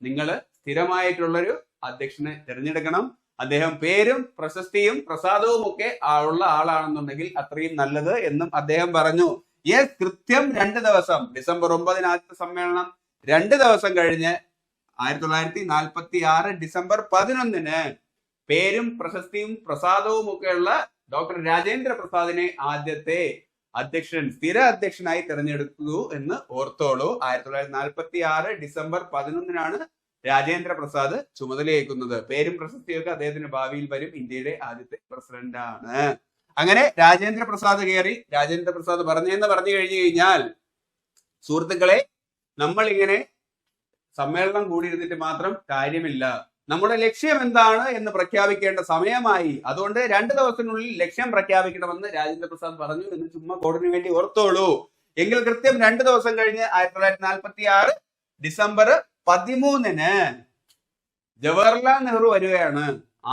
നിങ്ങൾ സ്ഥിരമായിട്ടുള്ളൊരു അധ്യക്ഷനെ തിരഞ്ഞെടുക്കണം. അദ്ദേഹം പേരും പ്രശസ്തിയും പ്രസാദവും ഒക്കെ ഉള്ള ആളാണെന്നുണ്ടെങ്കിൽ അത്രയും നല്ലത് എന്നും അദ്ദേഹം പറഞ്ഞു. കൃത്യം 2 ദിവസം, ഡിസംബർ 9 ആദ്യത്തെ സമ്മേളനം, 2 ദിവസം കഴിഞ്ഞ് 1946 ഡിസംബർ 11 പേരും പ്രശസ്തിയും പ്രസാദവും ഒക്കെയുള്ള ഡോക്ടർ രാജേന്ദ്ര പ്രസാദിനെ ആദ്യത്തെ സ്ഥിര അധ്യക്ഷനായി തിരഞ്ഞെടുത്തു എന്ന് ഓർത്തോളൂ. 1946 ഡിസംബർ 11 രാജേന്ദ്ര പ്രസാദ് ചുമതലയേക്കുന്നത്. പേരും പ്രശസ്തിയൊക്കെ അദ്ദേഹത്തിന് ഭാവിയിൽ വരും. ഇന്ത്യയുടെ ആദ്യത്തെ പ്രസിഡന്റ് ആണ്. അങ്ങനെ രാജേന്ദ്ര പ്രസാദ് കയറി. രാജേന്ദ്ര പ്രസാദ് പറഞ്ഞെന്ന് പറഞ്ഞു കഴിഞ്ഞാൽ സുഹൃത്തുക്കളെ, നമ്മൾ ഇങ്ങനെ സമ്മേളനം കൂടിയിരുന്നിട്ട് മാത്രം കാര്യമില്ല. നമ്മുടെ ലക്ഷ്യം എന്താണ് എന്ന് പ്രഖ്യാപിക്കേണ്ട സമയമായി. അതുകൊണ്ട് 2 ദിവസത്തിനുള്ളിൽ ലക്ഷ്യം പ്രഖ്യാപിക്കണമെന്ന് രാജേന്ദ്ര പ്രസാദ് പറഞ്ഞു എന്ന് ചുമ്മാ കോഡിന് വേണ്ടി ഓർത്തോളൂ. എങ്കിൽ കൃത്യം 2 ദിവസം കഴിഞ്ഞ് 1946 ഡിസംബർ 13 ജവഹർലാൽ നെഹ്റു വരികയാണ്.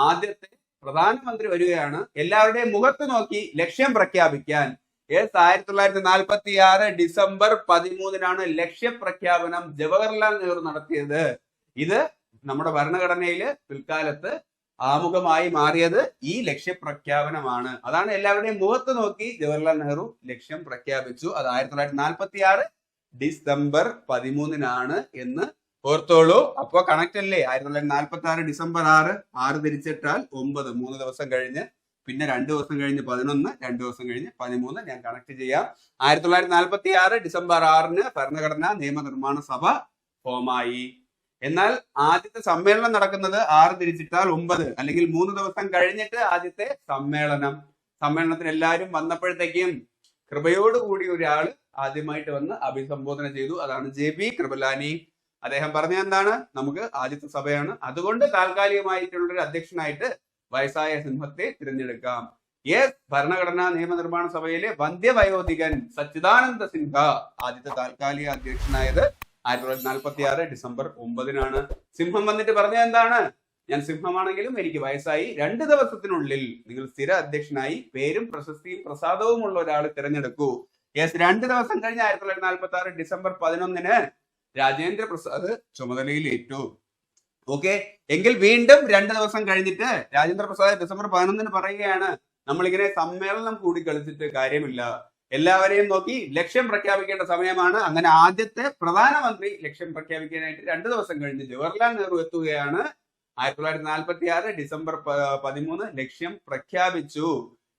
ആദ്യത്തെ പ്രധാനമന്ത്രി വരികയാണ്. എല്ലാവരുടെയും മുഖത്ത് നോക്കി ലക്ഷ്യം പ്രഖ്യാപിക്കാൻ. 1946 ഡിസംബർ 13 ലക്ഷ്യപ്രഖ്യാപനം ജവഹർലാൽ നെഹ്റു നടത്തിയത്. ഇത് നമ്മുടെ ഭരണഘടനയില് പിൽക്കാലത്ത് ആമുഖമായി മാറിയത് ഈ ലക്ഷ്യപ്രഖ്യാപനമാണ്. അതാണ് എല്ലാവരുടെയും മുഖത്ത് നോക്കി ജവഹർലാൽ നെഹ്റു ലക്ഷ്യം പ്രഖ്യാപിച്ചു. അത് 1946 ഡിസംബർ 13 എന്ന് ഓർത്തോളൂ. അപ്പൊ കണക്ട് അല്ലേ? 1946 ഡിസംബർ 6 തിരിച്ചിട്ടാൽ 9, 3 ദിവസം കഴിഞ്ഞ്, പിന്നെ 2 ദിവസം കഴിഞ്ഞ് 11, 2 ദിവസം കഴിഞ്ഞ് 13. ഞാൻ കണക്ട് ചെയ്യാം. 1946 ഡിസംബർ 6 ഭരണഘടനാ നിയമനിർമ്മാണ സഭ ഫോമായി. എന്നാൽ ആദ്യത്തെ സമ്മേളനം നടക്കുന്നത് 6 തിരിച്ചിട്ടാൽ 9, അല്ലെങ്കിൽ 3 ദിവസം കഴിഞ്ഞിട്ട് ആദ്യത്തെ സമ്മേളനത്തിന് എല്ലാവരും വന്നപ്പോഴത്തേക്കും കൃപയോടുകൂടി ഒരാൾ ആദ്യമായിട്ട് വന്ന് അഭിസംബോധന ചെയ്തു. അതാണ് JP കൃപലാനി. അദ്ദേഹം പറഞ്ഞ എന്താണ്? നമുക്ക് ആദ്യത്തെ സഭയാണ്, അതുകൊണ്ട് താൽക്കാലികമായിട്ടുള്ള ഒരു അധ്യക്ഷനായിട്ട് വയസ്സായ സിംഹത്തെ തിരഞ്ഞെടുക്കാം. ഭരണഘടനാ നിയമനിർമ്മാണ സഭയിലെ വന്ധ്യവയോധികൻ സച്ചിദാനന്ദ സിൻഹ ആദ്യത്തെ താൽക്കാലിക അധ്യക്ഷനായത് 1946 ഡിസംബർ 9. സിംഹം വന്നിട്ട് പറഞ്ഞ എന്താണ്? ഞാൻ സിംഹമാണെങ്കിലും എനിക്ക് വയസ്സായി, 2 ദിവസത്തിനുള്ളിൽ നിങ്ങൾ സ്ഥിര അധ്യക്ഷനായി പേരും പ്രശസ്തിയും പ്രസാദവും ഉള്ള ഒരാൾ തിരഞ്ഞെടുക്കൂ. 2 ദിവസം കഴിഞ്ഞ് 1946 ഡിസംബർ 11 രാജേന്ദ്ര പ്രസാദ് ചുമതലയിലേറ്റു. ഓക്കെ, എങ്കിൽ വീണ്ടും 2 ദിവസം കഴിഞ്ഞിട്ട് രാജേന്ദ്ര പ്രസാദ് ഡിസംബർ 11 പറയുകയാണ്, നമ്മളിങ്ങനെ സമ്മേളനം കൂടി കളിച്ചിട്ട് കാര്യമില്ല, എല്ലാവരെയും നോക്കി ലക്ഷ്യം പ്രഖ്യാപിക്കേണ്ട സമയമാണ്. അങ്ങനെ ആദ്യത്തെ പ്രധാനമന്ത്രി ലക്ഷ്യം പ്രഖ്യാപിക്കാനായിട്ട് 2 ദിവസം കഴിഞ്ഞ് ജവഹർലാൽ നെഹ്റു എത്തുകയാണ്. 1946 ഡിസംബർ 13 ലക്ഷ്യം പ്രഖ്യാപിച്ചു.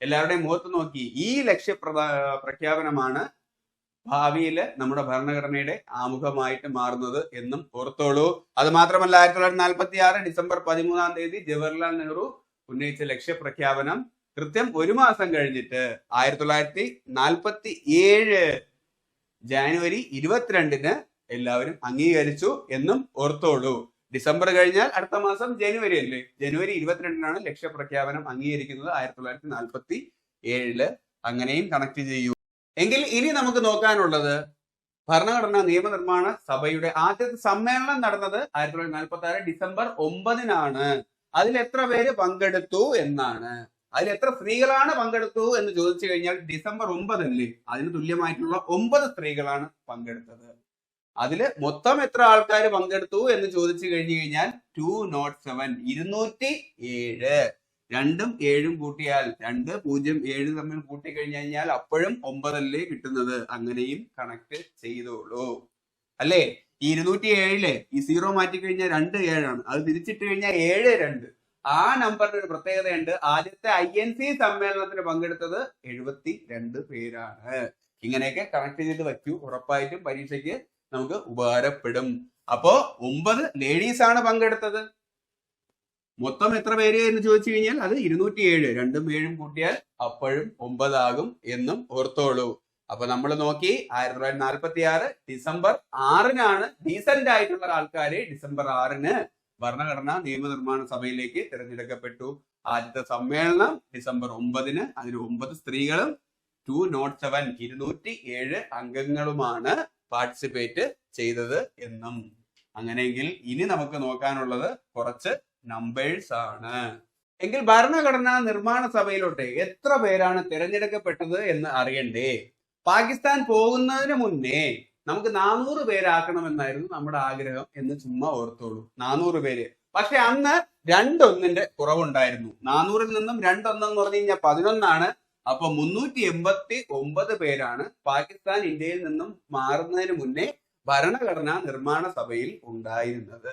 എല്ലാവരുടെയും മുഖത്ത് നോക്കി. ഈ ലക്ഷ്യ പ്രഖ്യാപനമാണ് ഭാവിയിൽ നമ്മുടെ ഭരണഘടനയുടെ ആമുഖമായിട്ട് മാറുന്നത് എന്നും ഓർത്തോളൂ. അത് മാത്രമല്ല 1946 ഡിസംബർ 13 ജവഹർലാൽ നെഹ്റു ഉന്നയിച്ച ലക്ഷ്യപ്രഖ്യാപനം കൃത്യം 1 മാസം കഴിഞ്ഞിട്ട് 1947 ജാനുവരി 22 എല്ലാവരും അംഗീകരിച്ചു എന്നും ഓർത്തോളൂ. ഡിസംബർ കഴിഞ്ഞാൽ അടുത്ത മാസം ജനുവരി അല്ലേ? ജനുവരി 22 ലക്ഷ്യപ്രഖ്യാപനം അംഗീകരിക്കുന്നത് 1947. അങ്ങനെയും കണക്ട് ചെയ്യൂ. എങ്കിൽ ഇനി നമുക്ക് നോക്കാനുള്ളത് ഭരണഘടനാ നിയമനിർമ്മാണ സഭയുടെ ആദ്യത്തെ സമ്മേളനം നടന്നത് 1946 ഡിസംബർ 9 അതിൽ എത്ര പേര് പങ്കെടുത്തു എന്നാണ്. അതിൽ എത്ര സ്ത്രീകളാണ് പങ്കെടുത്തു എന്ന് ചോദിച്ചു കഴിഞ്ഞാൽ ഡിസംബർ 9 അല്ലേ, അതിന് തുല്യമായിട്ടുള്ള 9 സ്ത്രീകളാണ് പങ്കെടുത്തത്. അതില് മൊത്തം എത്ര ആൾക്കാർ പങ്കെടുത്തു എന്ന് ചോദിച്ചു കഴിഞ്ഞു കഴിഞ്ഞാൽ 207 207. 2ഉം 7ഉം കൂട്ടിയാൽ 2, 0, 7 തമ്മിൽ കൂട്ടി കഴിഞ്ഞു കഴിഞ്ഞാൽ അപ്പോഴും 9 അല്ലേ കിട്ടുന്നത്. അങ്ങനെയും കണക്ട് ചെയ്തോളൂ അല്ലേ. ഈ 207 ഈ 0 മാറ്റി കഴിഞ്ഞാൽ 2 7 അത് തിരിച്ചിട്ട് കഴിഞ്ഞാൽ 7 2. ആ നമ്പറിന് ഒരു പ്രത്യേകതയുണ്ട്. ആദ്യത്തെ INC സമ്മേളനത്തിന് പങ്കെടുത്തത് 72 പേരാണ്. ഇങ്ങനെയൊക്കെ കണക്ട് ചെയ്ത് വെക്കൂ, ഉറപ്പായിട്ടും പരീക്ഷയ്ക്ക് നമുക്ക് ഉപകാരപ്പെടും. അപ്പോ 9 ലേഡീസ് ആണ് പങ്കെടുത്തത്. മൊത്തം എത്ര പേര് എന്ന് ചോദിച്ചു കഴിഞ്ഞാൽ അത് 207. 2ഉം 7ഉം കൂട്ടിയാൽ അപ്പോഴും 9 ആകും എന്നും ഓർത്തോളൂ. അപ്പൊ നമ്മൾ നോക്കി 1946 ഡിസംബർ 6 ഡീസന്റ് ആയിട്ടുള്ള ആൾക്കാര് ഡിസംബർ 6 ഭരണഘടനാ നിയമനിർമ്മാണ സഭയിലേക്ക് തിരഞ്ഞെടുക്കപ്പെട്ടു. ആദ്യത്തെ സമ്മേളനം ഡിസംബർ 9 അതിന് 9 സ്ത്രീകളും 207 207 അംഗങ്ങളുമാണ് പാർട്ടിസിപ്പേറ്റ് ചെയ്തത് എന്നും. അങ്ങനെയെങ്കിൽ ഇനി നമുക്ക് നോക്കാനുള്ളത് കുറച്ച് നമ്പേഴ്സ് ആണ്. എങ്കിൽ ഭരണഘടനാ നിർമ്മാണ സഭയിലോട്ട് എത്ര പേരാണ് തിരഞ്ഞെടുക്കപ്പെട്ടത് എന്ന് അറിയണ്ടേ? പാകിസ്ഥാൻ പോകുന്നതിന് മുന്നേ നമുക്ക് 400 പേരാക്കണമെന്നായിരുന്നു നമ്മുടെ ആഗ്രഹം എന്ന് ചുമ്മാ ഓർത്തോളൂ. 400 പേര്. പക്ഷെ അന്ന് 2 കുറവുണ്ടായിരുന്നു. 400-ൽ നിന്നും 2 എന്ന് പറഞ്ഞു കഴിഞ്ഞാൽ 11. അപ്പൊ 389 പേരാണ് പാകിസ്ഥാൻ ഇന്ത്യയിൽ നിന്നും മാറുന്നതിന് മുന്നേ ഭരണഘടനാ നിർമ്മാണ സഭയിൽ ഉണ്ടായിരുന്നത്.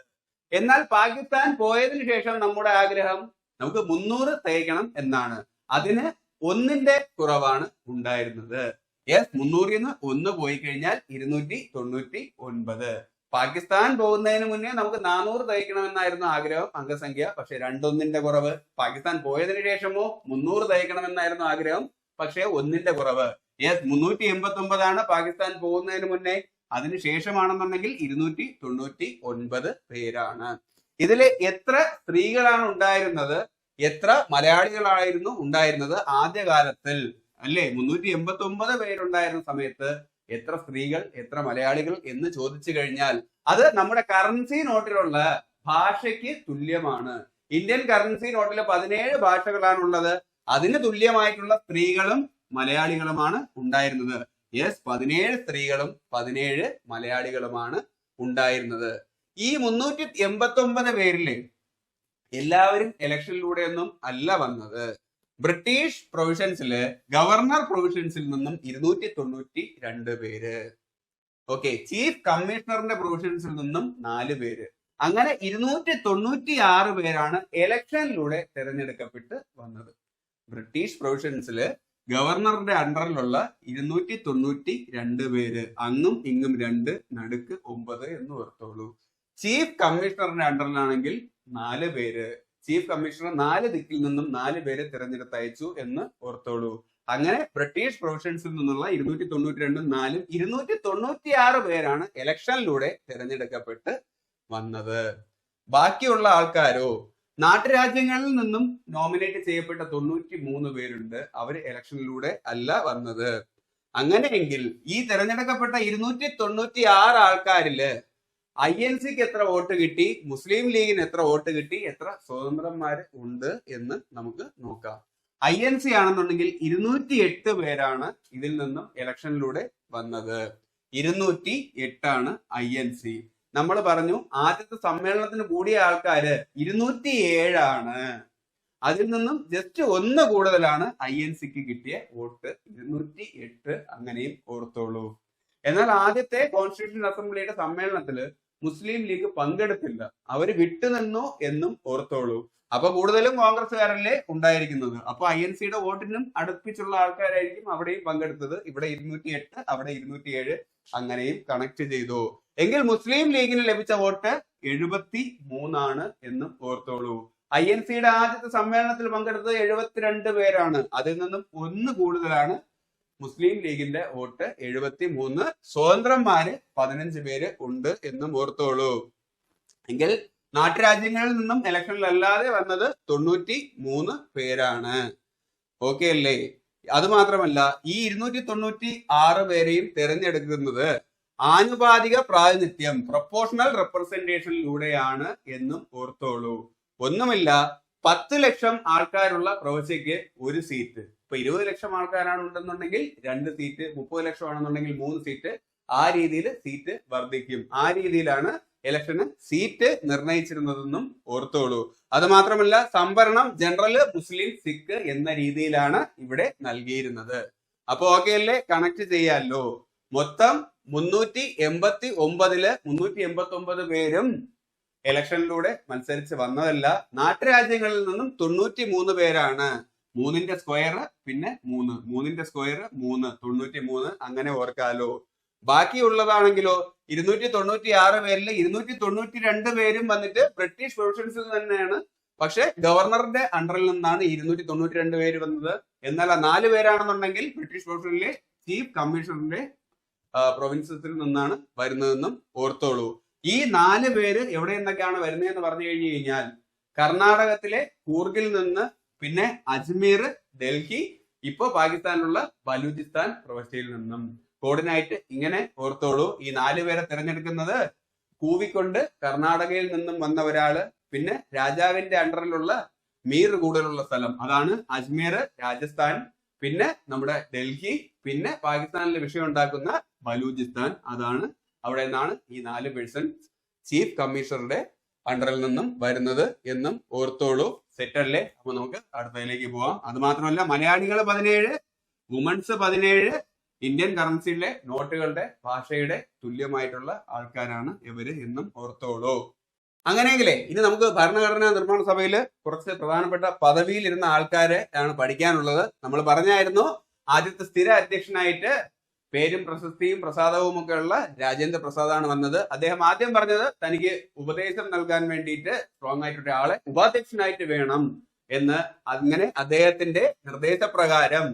എന്നാൽ പാകിസ്ഥാൻ പോയതിനു ശേഷം നമ്മുടെ ആഗ്രഹം നമുക്ക് 300 തികയ്ക്കണം എന്നാണ്. അതിന് 1ന്റെ കുറവാണ് ഉണ്ടായിരുന്നത്. യെസ്, 300ൽ നിന്ന് 1 പോയി കഴിഞ്ഞാൽ 299. പാകിസ്ഥാൻ പോകുന്നതിന് മുന്നേ നമുക്ക് 400 തികയ്ക്കണമെന്നായിരുന്നു ആഗ്രഹം, അംഗസംഖ്യ. പക്ഷെ 2-1ന്റെ കുറവ്. പാകിസ്ഥാൻ പോയതിനു ശേഷമോ 300 തികയ്ക്കണമെന്നായിരുന്നു ആഗ്രഹം, പക്ഷെ 1ന്റെ കുറവ്. യെസ്, 389 പാകിസ്ഥാൻ പോകുന്നതിന് മുന്നേ. അതിനുശേഷമാണെന്നുണ്ടെങ്കിൽ 299 പേരാണ്. ഇതില് എത്ര സ്ത്രീകളാണ് ഉണ്ടായിരുന്നത്, എത്ര മലയാളികളായിരുന്നു ഉണ്ടായിരുന്നത് ആദ്യകാലത്തിൽ? അല്ലേ, 389 പേരുണ്ടായിരുന്ന സമയത്ത് എത്ര സ്ത്രീകൾ, എത്ര മലയാളികൾ എന്ന് ചോദിച്ചു കഴിഞ്ഞാൽ അത് നമ്മുടെ കറൻസി നോട്ടിലുള്ള ഭാഷയ്ക്ക് തുല്യമാണ്. ഇന്ത്യൻ കറൻസി നോട്ടിൽ 17 ഭാഷകളാണുള്ളത്. അതിന് തുല്യമായിട്ടുള്ള സ്ത്രീകളും മലയാളികളുമാണ് ഉണ്ടായിരുന്നത്. യെസ്, 17 സ്ത്രീകളും 17 മലയാളികളുമാണ് ഉണ്ടായിരുന്നത്. ഈ 389 പേരില് എല്ലാവരും ഇലക്ഷനിലൂടെ ഒന്നും അല്ല വന്നത്. ബ്രിട്ടീഷ് പ്രൊവിഷൻസില് ഗവർണർ പ്രൊവിഷൻസിൽ നിന്നും 292 പേര്. ഓക്കെ, ചീഫ് കമ്മീഷണറിന്റെ പ്രൊവിഷൻസിൽ നിന്നും 4 പേര്. അങ്ങനെ 296 പേരാണ് ഇലക്ഷനിലൂടെ തിരഞ്ഞെടുക്കപ്പെട്ട് വന്നത്. ബ്രിട്ടീഷ് പ്രൊവിഷൻസില് ഗവർണറുടെ അണ്ടറിലുള്ള 292 പേര്. അങ്ങും ഇങ്ങും 2, നടുക്ക് 9 എന്ന് ഓർത്തോളൂ. ചീഫ് കമ്മീഷണറിന്റെ അണ്ടറിലാണെങ്കിൽ 4 പേര്. ചീഫ് കമ്മീഷണർ 4 ദിക്കിൽ നിന്നും 4 പേരെ തിരഞ്ഞെടുത്തയച്ചു എന്ന് ഓർത്തോളൂ. അങ്ങനെ ബ്രിട്ടീഷ് പ്രൊവിഷൻസിൽ നിന്നുള്ള 292 4 296 പേരാണ് ഇലക്ഷനിലൂടെ തിരഞ്ഞെടുക്കപ്പെട്ട് വന്നത്. ബാക്കിയുള്ള ആൾക്കാരോ നാട്ടുരാജ്യങ്ങളിൽ നിന്നും നോമിനേറ്റ് ചെയ്യപ്പെട്ട 93 പേരുണ്ട്. അവര് ഇലക്ഷനിലൂടെ അല്ല വന്നത്. അങ്ങനെയെങ്കിൽ ഈ തിരഞ്ഞെടുക്കപ്പെട്ട 296 ആൾക്കാരില് INCക്ക് എത്ര വോട്ട് കിട്ടി, മുസ്ലിം ലീഗിന് എത്ര വോട്ട് കിട്ടി, എത്ര സ്വതന്ത്രന്മാര് ഉണ്ട് എന്ന് നമുക്ക് നോക്കാം. INC ആണെന്നുണ്ടെങ്കിൽ 208 പേരാണ് ഇതിൽ നിന്നും ഇലക്ഷനിലൂടെ വന്നത്. 208 ആണ് INC. നമ്മൾ പറഞ്ഞു ആദ്യത്തെ സമ്മേളനത്തിന് കൂടിയ ആൾക്കാര് 207 ആണ്. അതിൽ നിന്നും ജസ്റ്റ് 1 കൂടുതലാണ് INCക്ക് കിട്ടിയ വോട്ട്, 208. അങ്ങനെയും ഓർത്തോളൂ. എന്നാൽ ആദ്യത്തെ കോൺസ്റ്റിറ്റ്യൂഷൻ അസംബ്ലിയുടെ സമ്മേളനത്തില് മുസ്ലിം ലീഗ് പങ്കെടുത്തില്ല. അവര് വിട്ടുനിന്നു എന്നും ഓർത്തോളൂ. അപ്പൊ കൂടുതലും കോൺഗ്രസ്സുകാരല്ലേ ഉണ്ടായിരിക്കുന്നത്. അപ്പൊ INCയുടെ വോട്ടിനും അടുപ്പിച്ചുള്ള ആൾക്കാരായിരിക്കും അവിടെയും പങ്കെടുത്തത്. ഇവിടെ 208, അവിടെ 207. അങ്ങനെയും കണക്ട് ചെയ്തു. എങ്കിൽ മുസ്ലിം ലീഗിന് ലഭിച്ച വോട്ട് 73 ആണ് എന്നും ഓർത്തോളൂ. INCയുടെ ആദ്യത്തെ സമ്മേളനത്തിൽ പങ്കെടുത്തത് 72 പേരാണ്. അതിൽ നിന്നും 1 കൂടുതലാണ് മുസ്ലിം ലീഗിന്റെ വോട്ട്, 73. സ്വതന്ത്രന്മാര് 15 പേര് ഉണ്ട് എന്നും ഓർത്തോളൂ. എങ്കിൽ നാട്ടുരാജ്യങ്ങളിൽ നിന്നും ഇലക്ഷനിൽ അല്ലാതെ വന്നത് 93 പേരാണ്. ഓക്കെ അല്ലേ? അത് മാത്രമല്ല, ഈ 296 പേരെയും തിരഞ്ഞെടുക്കുന്നത് ആനുപാതിക പ്രാതിനിധ്യം, പ്രൊപ്പോർഷണൽ റെപ്രസെന്റേഷനിലൂടെയാണ് എന്നും ഓർത്തോളൂ. ഒന്നുമില്ല, 10 ലക്ഷം ആൾക്കാരുള്ള പ്രവിശ്യക്ക് 1 സീറ്റ്. ഇപ്പൊ 20 ലക്ഷം ആൾക്കാരാണ് ഉണ്ടെന്നുണ്ടെങ്കിൽ 2 സീറ്റ്, 30 ലക്ഷം ആണെന്നുണ്ടെങ്കിൽ 3 സീറ്റ്. ആ രീതിയിൽ സീറ്റ് വർദ്ധിക്കും. ആ രീതിയിലാണ് ഇലക്ഷന് സീറ്റ് നിർണയിച്ചിരുന്നതെന്നും ഓർത്തോളൂ. അത് മാത്രമല്ല, സംവരണം ജനറൽ, മുസ്ലിം, സിഖ് എന്ന രീതിയിലാണ് ഇവിടെ നൽകിയിരുന്നത്. അപ്പൊ ഓക്കെ അല്ലേ? കണക്ട് ചെയ്യാലോ. മൊത്തം 389 389 പേരും ഇലക്ഷനിലൂടെ മത്സരിച്ച് വന്നതല്ല. നാട്ടുരാജ്യങ്ങളിൽ നിന്നും 93 പേരാണ്. 3ന്റെ സ്ക്വയർ പിന്നെ 3, 3ന്റെ സ്ക്വയർ 3, 93. അങ്ങനെ ഓർക്കാലോ. ബാക്കിയുള്ളതാണെങ്കിലോ 296 പേരിൽ 292 പേരും വന്നിട്ട് ബ്രിട്ടീഷ് പ്രൊവിൻസിൽ തന്നെയാണ്. പക്ഷെ ഗവർണറുടെ അണ്ടറിൽ നിന്നാണ് 292 പേര് വന്നത്. എന്നാൽ ആ 4 പേരാണെന്നുണ്ടെങ്കിൽ ബ്രിട്ടീഷ് പ്രൊവിൻസിലെ ചീഫ് കമ്മീഷണറിന്റെ പ്രൊവിൻസിൽ നിന്നാണ് വരുന്നതെന്നും ഓർത്തോളൂ. ഈ 4 പേര് എവിടെ നിന്നൊക്കെയാണ് വരുന്നതെന്ന് പറഞ്ഞു കഴിഞ്ഞു കഴിഞ്ഞാൽ കർണാടകത്തിലെ കൂർഗിൽ നിന്ന്, പിന്നെ അജ്മീർ, ഡൽഹി, ഇപ്പൊ പാകിസ്ഥാനിലുള്ള ബലൂചിസ്ഥാൻ പ്രവിശ്യയിൽ നിന്നും. കോഡിനായിട്ട് ഇങ്ങനെ ഓർത്തോളൂ. ഈ 4 പേരെ തിരഞ്ഞെടുക്കുന്നത് കൂവിക്കൊണ്ട് കർണാടകയിൽ നിന്നും വന്ന ഒരാള്, പിന്നെ രാജാവിന്റെ അണ്ടറിലുള്ള മീർ കൂടുതലുള്ള സ്ഥലം, അതാണ് അജ്മീർ, രാജസ്ഥാൻ, പിന്നെ നമ്മുടെ ഡൽഹി, പിന്നെ പാകിസ്ഥാനിലെ വിഷയം ഉണ്ടാക്കുന്ന ബലൂചിസ്ഥാൻ, അതാണ്. അവിടെ നിന്നാണ് ഈ 4 പേഴ്സൺസ് ചീഫ് കമ്മീഷണറുടെ അണ്ടറിൽ നിന്നും വരുന്നത് എന്നും ഓർത്തോളൂ. സെറ്റ് അല്ലേ? അപ്പൊ നമുക്ക് അടുത്തതിലേക്ക് പോവാം. അത് മാത്രമല്ല, മലയാളികൾ 17, വുമൺസ് 17. ഇന്ത്യൻ കറൻസിയിലെ നോട്ടുകളുടെ ഭാഷയുടെ തുല്യമായിട്ടുള്ള ആൾക്കാരാണ് ഇവര് എന്നും ഓർത്തോളൂ. അങ്ങനെയെങ്കിലേ ഇനി നമുക്ക് ഭരണഘടനാ നിർമ്മാണ സഭയിൽ കുറച്ച് പ്രധാനപ്പെട്ട പദവിയിൽ ഇരുന്ന ആൾക്കാരെ ആണ് പഠിക്കാനുള്ളത്. നമ്മൾ പറഞ്ഞായിരുന്നു ആദ്യത്തെ സ്ഥിര അധ്യക്ഷനായിട്ട് പേരും പ്രശസ്തിയും പ്രസാദവും ഒക്കെ ഉള്ള രാജേന്ദ്ര പ്രസാദാണ് വന്നത്. അദ്ദേഹം ആദ്യം പറഞ്ഞത് തനിക്ക് ഉപദേശം നൽകാൻ വേണ്ടിയിട്ട് സ്ട്രോങ് ആയിട്ടുള്ള ആളെ ഉപാധ്യക്ഷനായിട്ട് വേണം എന്ന്. അങ്ങനെ അദ്ദേഹത്തിന്റെ നിർദ്ദേശപ്രകാരം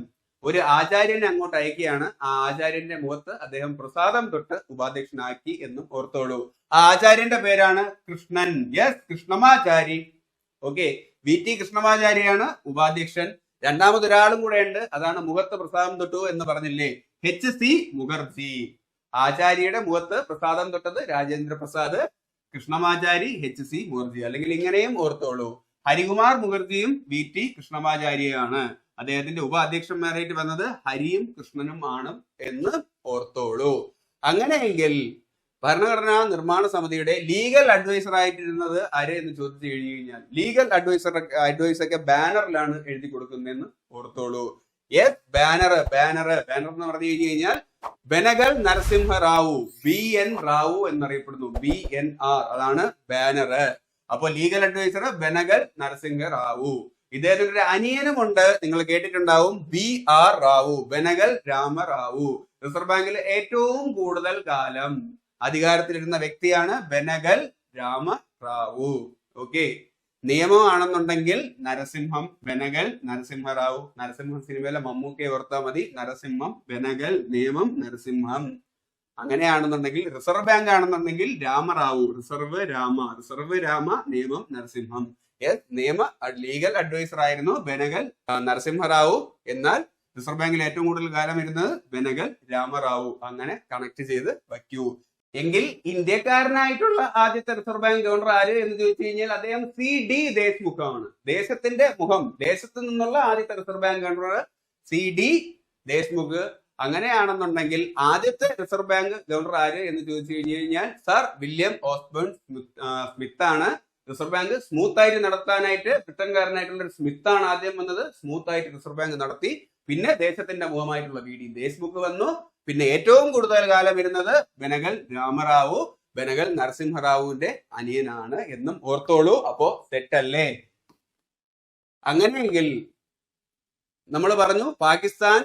ഒരു ആചാര്യനെ അങ്ങോട്ട് അയക്കുകയാണ്. ആ ആചാര്യന്റെ മുഖത്ത് അദ്ദേഹം പ്രസാദം തൊട്ട് ഉപാധ്യക്ഷനാക്കി എന്നും ഓർത്തോളൂ. ആ ആചാര്യന്റെ പേരാണ് Krishnan. Yes, Krishnamachari. Okay, VT കൃഷ്ണമാചാരിയാണ് ഉപാധ്യക്ഷൻ. രണ്ടാമതൊരാളും കൂടെ ഉണ്ട്, അതാണ് മുഖത്ത് പ്രസാദം തൊട്ടു എന്ന് പറഞ്ഞില്ലേ, HC മുഖർജി. ആചാര്യയുടെ മുഖത്ത് പ്രസാദം തൊട്ടത് രാജേന്ദ്ര പ്രസാദ്, കൃഷ്ണമാചാരി HC മുഖർജി. അല്ലെങ്കിൽ ഇങ്ങനെയും ഓർത്തോളൂ, ഹരികുമാർ മുഖർജിയും VT കൃഷ്ണമാചാരിയാണ്. അദ്ദേഹത്തിന്റെ ഉപാധ്യക്ഷന്മാരായിട്ട് വന്നത് ഹരിയും കൃഷ്ണനും ആണ് എന്ന് ഓർത്തോളൂ. അങ്ങനെയെങ്കിൽ ഭരണഘടനാ നിർമ്മാണ സമിതിയുടെ ലീഗൽ അഡ്വൈസർ ആയിട്ടിരുന്നത് ആരെ എന്ന് ചോദിച്ചു കഴിഞ്ഞു കഴിഞ്ഞാൽ, ലീഗൽ അഡ്വൈസറൊക്കെ ബാനറിലാണ് എഴുതി കൊടുക്കുന്നതെന്ന് ഓർത്തോളൂ. യെസ്, ബാനർ എന്ന് പറഞ്ഞു കഴിഞ്ഞാൽ ബെനഗൽ നരസിംഹ റാവു, BN റാവു എന്നറിയപ്പെടുന്നു. BNR, അതാണ് ബാനർ. അപ്പൊ ലീഗൽ അഡ്വൈസർ ബെനഗൽ നരസിംഹ റാവു. ഇദ്ദേഹത്തിന്റെ ഒരു അനിയനുമുണ്ട്, നിങ്ങൾ കേട്ടിട്ടുണ്ടാവും, BR റാവു, ബെനഗൽ രാമറാവു. റിസർവ് ബാങ്കിൽ ഏറ്റവും കൂടുതൽ കാലം അധികാരത്തിലിരുന്ന വ്യക്തിയാണ് ബെനഗൽ രാമറാവു. ഓക്കെ, നിയമമാണെന്നുണ്ടെങ്കിൽ നരസിംഹം, ബെനഗൽ നരസിംഹറാവു. നരസിംഹം സിനിമയിലെ മമ്മൂക്കയെ ഓർത്താൽ മതി. നരസിംഹം, ബെനഗൽ, നിയമം, നരസിംഹം. അങ്ങനെയാണെന്നുണ്ടെങ്കിൽ റിസർവ് ബാങ്ക് ആണെന്നുണ്ടെങ്കിൽ രാമറാവു, റിസർവ് രാമ, നിയമം, നരസിംഹം. നിയമ ലീഗൽ അഡ്വൈസർ ആയിരുന്നു ബെനഗൽ നരസിംഹറാവു. എന്നാൽ റിസർവ് ബാങ്കിൽ ഏറ്റവും കൂടുതൽ കാലം ഇരുന്നത് ബെനഗൽ രാമറാവു. അങ്ങനെ കണക്ട് ചെയ്ത് വയ്ക്കൂ. എങ്കിൽ ഇന്ത്യക്കാരനായിട്ടുള്ള ആദ്യത്തെ റിസർവ് ബാങ്ക് ഗവർണർ ആര് എന്ന് ചോദിച്ചു കഴിഞ്ഞാൽ അദ്ദേഹം CD ദേശ്മുഖാണ്. ദേശത്തിന്റെ മുഖം, ദേശത്ത് നിന്നുള്ള ആദ്യത്തെ reserve bank governor CD Deshmukh. അങ്ങനെയാണെന്നുണ്ടെങ്കിൽ ആദ്യത്തെ റിസർവ് ബാങ്ക് ഗവർണർ ആര് എന്ന് ചോദിച്ചു കഴിഞ്ഞു കഴിഞ്ഞാൽ സർ വില്യം ഓസ്ബേൺ സ്മിത്ത് ആണ്. റിസർവ് ബാങ്ക് സ്മൂത്ത് ആയിട്ട് നടത്താനായിട്ട് ബ്രിട്ടൻകാരനായിട്ടുള്ള ഒരു സ്മിത്ത് ആണ് ആദ്യം വന്നത്. സ്മൂത്ത് ആയിട്ട് റിസർവ് ബാങ്ക് നടത്തി. പിന്നെ ദേശത്തിന്റെ മുഖമായിട്ടുള്ള VD ദേശ്മുഖ് വന്നു. പിന്നെ ഏറ്റവും കൂടുതൽ കാലം ഇരുന്നത് ബെനഗൽ രാമറാവു, ബെനഗൽ നരസിംഹറാവുവിന്റെ അനിയനാണ് എന്നും ഓർത്തോളൂ. അപ്പോ സെറ്റല്ലേ? അങ്ങനെയെങ്കിൽ നമ്മൾ പറഞ്ഞു പാകിസ്ഥാൻ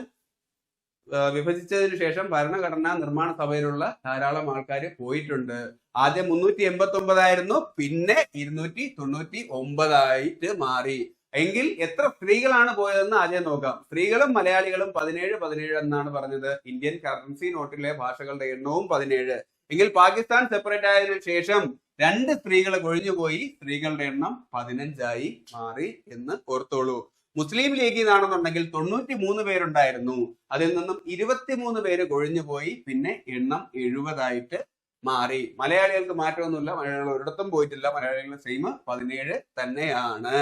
വിഭജിച്ചതിന് ശേഷം ഭരണഘടനാ നിർമ്മാണ സഭയിലുള്ള ധാരാളം ആൾക്കാർ പോയിട്ടുണ്ട്. ആദ്യം 389 ആയിരുന്നു, പിന്നെ 299 ആയിട്ട് മാറി. എങ്കിൽ എത്ര സ്ത്രീകളാണ് പോയതെന്ന് ആദ്യം നോക്കാം. സ്ത്രീകളും മലയാളികളും 17 എന്നാണ് പറഞ്ഞത്. ഇന്ത്യൻ കറൻസി നോട്ടിലെ ഭാഷകളുടെ എണ്ണവും 17. എങ്കിൽ പാകിസ്ഥാൻ സെപ്പറേറ്റ് ആയതിനു ശേഷം 2 സ്ത്രീകൾ കൊഴിഞ്ഞുപോയി, സ്ത്രീകളുടെ എണ്ണം 15 മാറി എന്ന് ഓർത്തോളൂ. മുസ്ലിം ലീഗിൽ നിന്നാണെന്നുണ്ടെങ്കിൽ 93 പേരുണ്ടായിരുന്നു, അതിൽ നിന്നും 23 പേര് കൊഴിഞ്ഞുപോയി, പിന്നെ എണ്ണം 70 മാറി. മലയാളികൾക്ക് മാറ്റമൊന്നുമില്ല, മലയാളികൾ ഒരിടത്തും പോയിട്ടില്ല, മലയാളികളുടെ സെയിം 17 തന്നെയാണ്.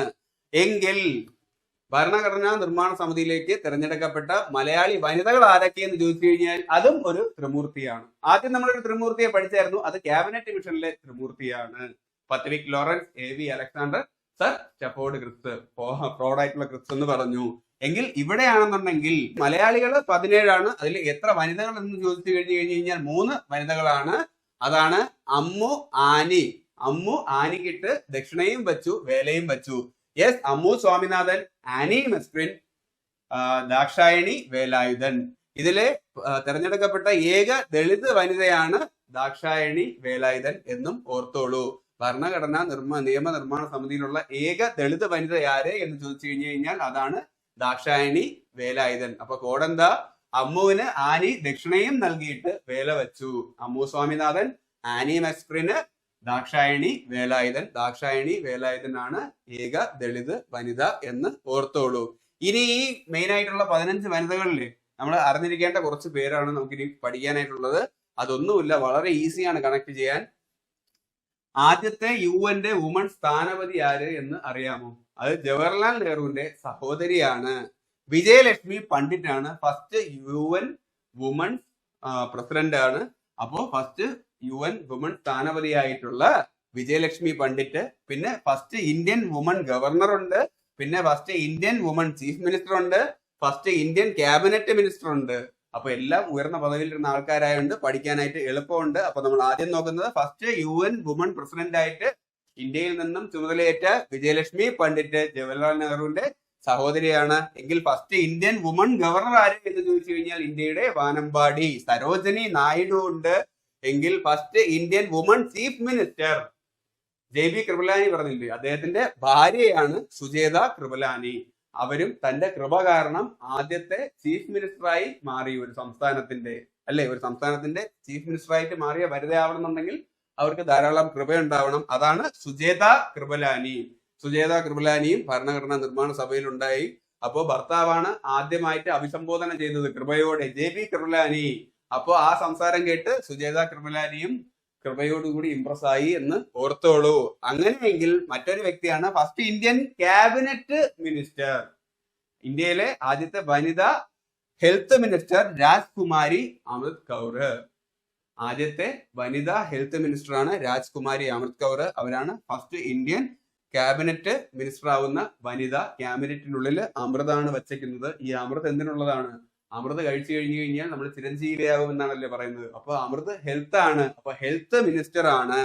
എങ്കിൽ ഭരണഘടനാ നിർമ്മാണ സമിതിയിലേക്ക് തിരഞ്ഞെടുക്കപ്പെട്ട മലയാളി വനിതകൾ ആരൊക്കെയെന്ന് ചോദിച്ചു കഴിഞ്ഞാൽ അതും ഒരു ത്രിമൂർത്തിയാണ്. ആദ്യം നമ്മളൊരു ത്രിമൂർത്തിയെ പഠിച്ചായിരുന്നു, അത് ക്യാബിനറ്റ് മിഷനിലെ ത്രിമൂർത്തിയാണ്. Pethick Lawrence, AV Alexander, sir Stafford Cripps, ഫ്രോഡായിട്ടുള്ള ക്രിപ്സ് എന്ന് പറഞ്ഞു. എങ്കിൽ ഇവിടെയാണെന്നുണ്ടെങ്കിൽ മലയാളികൾ 17 അതിൽ എത്ര വനിതകൾ എന്ന് ചോദിച്ചു കഴിഞ്ഞു കഴിഞ്ഞാൽ 3 വനിതകളാണ്. അതാണ് അമ്മു ആനി. അമ്മു ആനിക്കിട്ട് ദക്ഷിണയും വെച്ചു, വേലയും വെച്ചു. യെസ്, അമ്മു സ്വാമിനാഥൻ, ആനി മെസ്ക്രിൻ, ദാക്ഷായണി വേലായുധൻ. ഇതിലെ തെരഞ്ഞെടുക്കപ്പെട്ട ഏക ദളിത് വനിതയാണ് ദാക്ഷായണി വേലായുധൻ എന്നും ഓർത്തോളൂ. ഭരണഘടനാ നിയമനിർമ്മാണ സമിതിയിലുള്ള ഏക ദളിത് വനിത ആര് എന്ന് ചോദിച്ചു കഴിഞ്ഞു കഴിഞ്ഞാൽ അതാണ് ദാക്ഷായണി വേലായുധൻ. അപ്പൊ കോടെന്താ? അമ്മുവിന് ആനി ദക്ഷിണയും നൽകിയിട്ട് വേല വെച്ചു. അമ്മു സ്വാമിനാഥൻ, ആനി മെസ്ക്രിന്, ദാക്ഷായണി വേലായുധൻ. ദാക്ഷായണി വേലായുധനാണ് ഏക ദളിത് വനിത എന്ന് ഓർത്തോളൂ. ഇനി ഈ മെയിൻ ആയിട്ടുള്ള 15 വനിതകളില് നമ്മൾ അറിഞ്ഞിരിക്കേണ്ട കുറച്ച് പേരാണ് നമുക്കിനി പഠിക്കാനായിട്ടുള്ളത്. അതൊന്നുമില്ല, വളരെ ഈസിയാണ് കണക്ട് ചെയ്യാൻ. ആദ്യത്തെ UN വുമൺ സ്ഥാനപതി ആര് എന്ന് അറിയാമോ? അത് ജവഹർലാൽ നെഹ്റുവിന്റെ സഹോദരിയാണ്, വിജയലക്ഷ്മി പണ്ഡിറ്റ് ആണ്. ഫസ്റ്റ് UN വുമൺ പ്രസിഡന്റ് ആണ്. അപ്പോ ഫസ്റ്റ് UN വുമൺ സ്ഥാനപതിയായിട്ടുള്ള വിജയലക്ഷ്മി പണ്ഡിറ്റ്. പിന്നെ ഫസ്റ്റ് ഇന്ത്യൻ വുമൺ ഗവർണർ ഉണ്ട്, പിന്നെ first Indian woman chief minister ഉണ്ട്, ഫസ്റ്റ് ഇന്ത്യൻ ക്യാബിനറ്റ് മിനിസ്റ്റർ ഉണ്ട്. അപ്പൊ എല്ലാം ഉയർന്ന പദവിയിലിരുന്ന ആൾക്കാരായതുകൊണ്ട് പഠിക്കാനായിട്ട് എളുപ്പമുണ്ട്. അപ്പൊ നമ്മൾ ആദ്യം നോക്കുന്നത് ഫസ്റ്റ് UN വുമൺ പ്രസിഡന്റ് ആയിട്ട് ഇന്ത്യയിൽ നിന്നും ചുമതലയേറ്റ വിജയലക്ഷ്മി പണ്ഡിറ്റ് ജവഹർലാൽ നെഹ്റുവിന്റെ സഹോദരിയാണ്. എങ്കിൽ ഫസ്റ്റ് ഇന്ത്യൻ വുമൺ ഗവർണർ ആര് എന്ന് ചോദിച്ചു കഴിഞ്ഞാൽ ഇന്ത്യയുടെ വാനമ്പാടി സരോജിനി നായിഡു ഉണ്ട്. എങ്കിൽ first Indian woman chief minister JB Kripalani പറഞ്ഞില്ലേ, അദ്ദേഹത്തിന്റെ ഭാര്യയാണ് സുജേത കൃപലാനി. അവരും തന്റെ കൃപ കാരണം ആദ്യത്തെ ചീഫ് മിനിസ്റ്ററായി മാറി ഒരു സംസ്ഥാനത്തിന്റെ ഒരു സംസ്ഥാനത്തിന്റെ ചീഫ് മിനിസ്റ്ററായിട്ട് മാറിയ വനിതയാവണമെന്നുണ്ടെങ്കിൽ അവർക്ക് ധാരാളം കൃപയുണ്ടാവണം. അതാണ് സുജേത കൃപലാനി. സുജേത കൃപലാനിയും ഭരണഘടനാ നിർമ്മാണ സഭയിൽ ഉണ്ടായി. അപ്പോ ഭർത്താവാണ് ആദ്യമായിട്ട് അഭിസംബോധന ചെയ്തത് കൃപയോടെ, JB കൃപലാനി. അപ്പോ ആ സംസാരം കേട്ട് സുജേത കൃപലാനിയും കൃപയോടുകൂടി ഇംപ്രസ് ആയി എന്ന് ഓർത്തോളൂ. അങ്ങനെയെങ്കിൽ മറ്റൊരു വ്യക്തിയാണ് ഫസ്റ്റ് ഇന്ത്യൻ ക്യാബിനറ്റ് മിനിസ്റ്റർ. ഇന്ത്യയിലെ ആദ്യത്തെ വനിത ഹെൽത്ത് മിനിസ്റ്റർ രാജ്കുമാരി അമൃത് കൗർ. ആദ്യത്തെ വനിതാ ഹെൽത്ത് മിനിസ്റ്റർ ആണ് രാജ്കുമാരി അമൃത് കൗർ. അവരാണ് ഫസ്റ്റ് ഇന്ത്യൻ ക്യാബിനറ്റ് മിനിസ്റ്റർ ആവുന്ന വനിത. ക്യാബിനറ്റിനുള്ളിൽ അമൃതാണ് വച്ചേക്കുന്നത്. ഈ അമൃത് എന്തിനുള്ളതാണ്? അമൃത് കഴിച്ചു കഴിഞ്ഞു കഴിഞ്ഞാൽ നമ്മൾ ചിരഞ്ജീവിയാകും എന്നാണല്ലേ പറയുന്നത്. അപ്പൊ അമൃത് ഹെൽത്ത് ആണ്. അപ്പൊ ഹെൽത്ത് മിനിസ്റ്റർ ആണ്.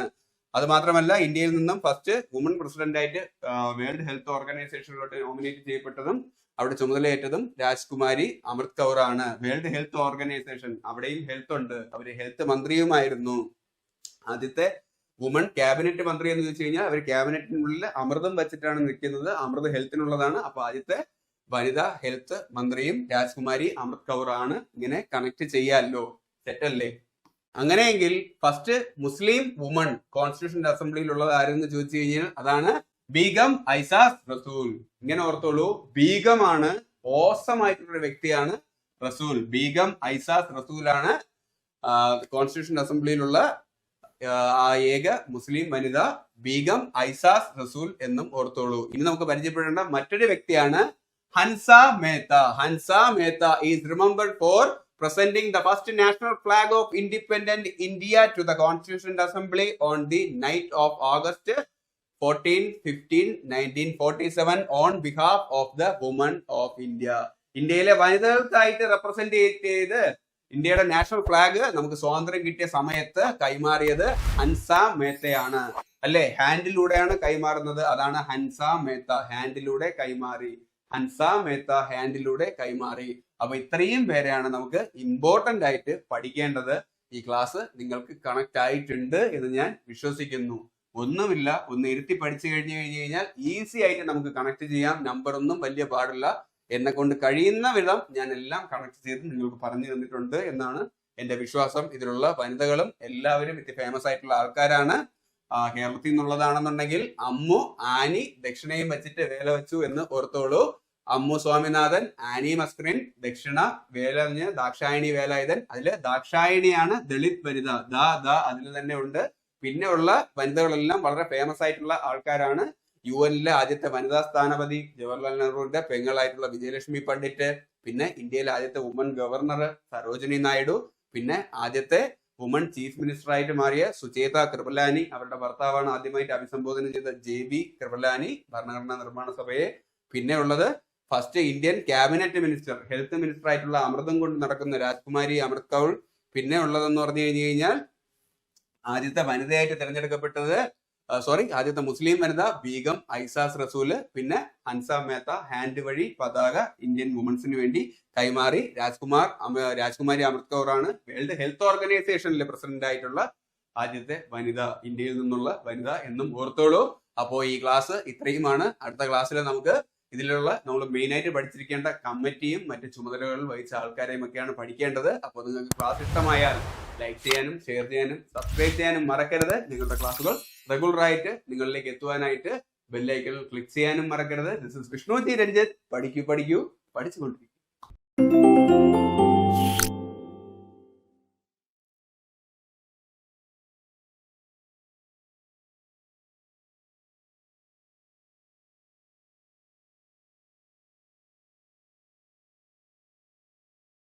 അത് മാത്രമല്ല ഇന്ത്യയിൽ നിന്നും ഫസ്റ്റ് വുമൺ പ്രസിഡന്റ് ആയിട്ട് വേൾഡ് ഹെൽത്ത് ഓർഗനൈസേഷനിലോട്ട് നോമിനേറ്റ് ചെയ്യപ്പെട്ടതും അവിടെ ചുമതലയേറ്റതും രാജ്കുമാരി അമൃത് കൗർ ആണ്. വേൾഡ് ഹെൽത്ത് ഓർഗനൈസേഷൻ, അവിടെയും ഹെൽത്ത് ഉണ്ട്. അവര് ഹെൽത്ത് മന്ത്രിയുമായിരുന്നു. ആദ്യത്തെ വുമൺ ക്യാബിനറ്റ് മന്ത്രി എന്ന് ചോദിച്ചു കഴിഞ്ഞാൽ അവർ ക്യാബിനറ്റിനുള്ളിൽ അമൃതം വെച്ചിട്ടാണ് നിൽക്കുന്നത്. അമൃത് ഹെൽത്തിനുള്ളതാണ്. അപ്പൊ ആദ്യത്തെ വനിതാ ഹെൽത്ത് മന്ത്രിയും രാജ്കുമാരി അമൃത് കൗർ ആണ്. ഇങ്ങനെ കണക്ട് ചെയ്യാമല്ലോ, സെറ്റല്ലേ? അങ്ങനെയെങ്കിൽ ഫസ്റ്റ് മുസ്ലിം വുമൺ കോൺസ്റ്റിറ്റ്യൂഷൻ അസംബ്ലിയിലുള്ളത് ആരെന്ന് ചോദിച്ചു കഴിഞ്ഞാൽ അതാണ് ബീഗം ഐസാസ് റസൂൽ. ഇങ്ങനെ ഓർത്തോളൂ, ബീഗമാണ്, ഓസമായിട്ടുള്ള വ്യക്തിയാണ് റസൂൽ. ബീഗം ഐസാസ് റസൂലാണ് കോൺസ്റ്റിറ്റ്യൂഷൻ അസംബ്ലിയിലുള്ള ഏക മുസ്ലിം വനിത ബീഗം ഐസാസ് റസൂൽ എന്നും ഓർത്തോളൂ. ഇനി നമുക്ക് പരിചയപ്പെടേണ്ട മറ്റൊരു വ്യക്തിയാണ് Hansa Mehta. Hansa Mehta is remembered for presenting the first national flag of independent India to the Constituent Assembly on the night of August 14, 15, 1947 on behalf of the women of India. ഇന്ത്യയിലെ വനിതകൾക്കായിട്ട് റെപ്രസെന്റ് ചെയ്ത് ഇന്ത്യയുടെ നാഷണൽ ഫ്ലാഗ് നമുക്ക് സ്വാതന്ത്ര്യം കിട്ടിയ സമയത്ത് കൈമാറിയത് ഹൻസ മേത്തയാണ്. അല്ലെ, ഹാൻഡിലൂടെയാണ് കൈമാറുന്നത്. അതാണ് ഹൻസ മേത്ത, ഹാൻഡിലൂടെ കൈമാറി. ഹൻസ മേത്ത ഹാൻഡിലൂടെ കൈമാറി. അപ്പൊ ഇത്രയും പേരെയാണ് നമുക്ക് ഇമ്പോർട്ടന്റ് ആയിട്ട് പഠിക്കേണ്ടത്. ഈ ക്ലാസ് നിങ്ങൾക്ക് കണക്ട് ആയിട്ടുണ്ട് എന്ന് ഞാൻ വിശ്വസിക്കുന്നു. ഒന്നുമില്ല, ഒന്ന് ഇരുത്തി പഠിച്ചു കഴിഞ്ഞാൽ ഈസി ആയിട്ട് നമുക്ക് കണക്ട് ചെയ്യാം. നമ്പർ ഒന്നും വലിയ പാടില്ല. എന്നെ കൊണ്ട് കഴിയുന്ന വിധം ഞാൻ എല്ലാം കണക്ട് ചെയ്ത് നിങ്ങൾക്ക് പറഞ്ഞു തന്നിട്ടുണ്ട് എന്നാണ് എന്റെ വിശ്വാസം. ഇതിലുള്ള വനിതകളും എല്ലാവരും ഫേമസ് ആയിട്ടുള്ള ആൾക്കാരാണ്. കേരളത്തിൽ നിന്നുള്ളതാണെന്നുണ്ടെങ്കിൽ അമ്മു, ആനി ദക്ഷിണയും വെച്ചിട്ട് വേല വെച്ചു എന്ന് ഓർത്തോളൂ. അമ്മു സ്വാമിനാഥൻ, ആനി മസ്ക്രിൻ, ദക്ഷിണ വേലഞ്ഞ് ദാക്ഷായണി വേലായുധൻ. അതില് ദാക്ഷായണിയാണ് ദളിത് വനിത. അതിൽ തന്നെ ഉണ്ട്. പിന്നെ ഉള്ള വനിതകളെല്ലാം വളരെ ഫേമസ് ആയിട്ടുള്ള ആൾക്കാരാണ്. UN ആദ്യത്തെ വനിതാ സ്ഥാനപതി ജവഹർലാൽ നെഹ്റുവിന്റെ പെങ്ങളായിട്ടുള്ള വിജയലക്ഷ്മി പണ്ഡിറ്റ്, പിന്നെ ഇന്ത്യയിലെ ആദ്യത്തെ വുമൺ ഗവർണർ സരോജിനി നായിഡു, പിന്നെ ആദ്യത്തെ വുമൺ ചീഫ് മിനിസ്റ്റർ ആയിട്ട് മാറിയ സുചേത കൃപലാനി, അവരുടെ ഭർത്താവാണ് ആദ്യമായിട്ട് അഭിസംബോധന ചെയ്ത JB കൃപലാനി ഭരണഘടനാ നിർമ്മാണ സഭയെ. പിന്നെ ഉള്ളത് first Indian cabinet minister, health minister ആയിട്ടുള്ള അമൃതം കൊണ്ട് നടക്കുന്ന രാജ്കുമാരി അമൃത് കൗർ. പിന്നെ ഉള്ളതെന്ന് പറഞ്ഞു കഴിഞ്ഞാൽ ആദ്യത്തെ വനിതയായിട്ട് തിരഞ്ഞെടുക്കപ്പെട്ടത് ആദ്യത്തെ മുസ്ലിം വനിത ബീഗം ഐസാസ് റസൂല്. പിന്നെ ഹൻസ മേത്ത ഹാൻഡ് വഴി പതാക ഇന്ത്യൻ വുമൻസിന് വേണ്ടി കൈമാറി. രാജ്കുമാരി അമൃത് കൗർ ആണ് വേൾഡ് ഹെൽത്ത് ഓർഗനൈസേഷനിലെ പ്രസിഡന്റ് ആയിട്ടുള്ള ആദ്യത്തെ വനിത, ഇന്ത്യയിൽ നിന്നുള്ള വനിത എന്നും ഓർത്തോളൂ. അപ്പോ ഈ ക്ലാസ് ഇത്രയുമാണ്. അടുത്ത ക്ലാസ്സിൽ നമുക്ക് ഇതിലുള്ള നമ്മൾ മെയിൻ ആയിട്ട് പഠിച്ചിരിക്കേണ്ട കമ്മിറ്റിയും മറ്റ് ചുമതലകൾ വഹിച്ച ആൾക്കാരെയും ഒക്കെയാണ് പഠിക്കേണ്ടത്. അപ്പോൾ നിങ്ങൾക്ക് ക്ലാസ് ഇഷ്ടമായാൽ ലൈക്ക് ചെയ്യാനും ഷെയർ ചെയ്യാനും സബ്സ്ക്രൈബ് ചെയ്യാനും മറക്കരുത്. നിങ്ങളുടെ ക്ലാസ്സുകൾ റെഗുലർ ആയിട്ട് നിങ്ങളിലേക്ക് എത്തുവാനായിട്ട് ബെല്ലൈക്കണിൽ ക്ലിക്ക് ചെയ്യാനും മറക്കരുത്. This is Vishnu G Ranjith. പഠിക്കൂ പഠിച്ചുകൊണ്ടിരിക്കും.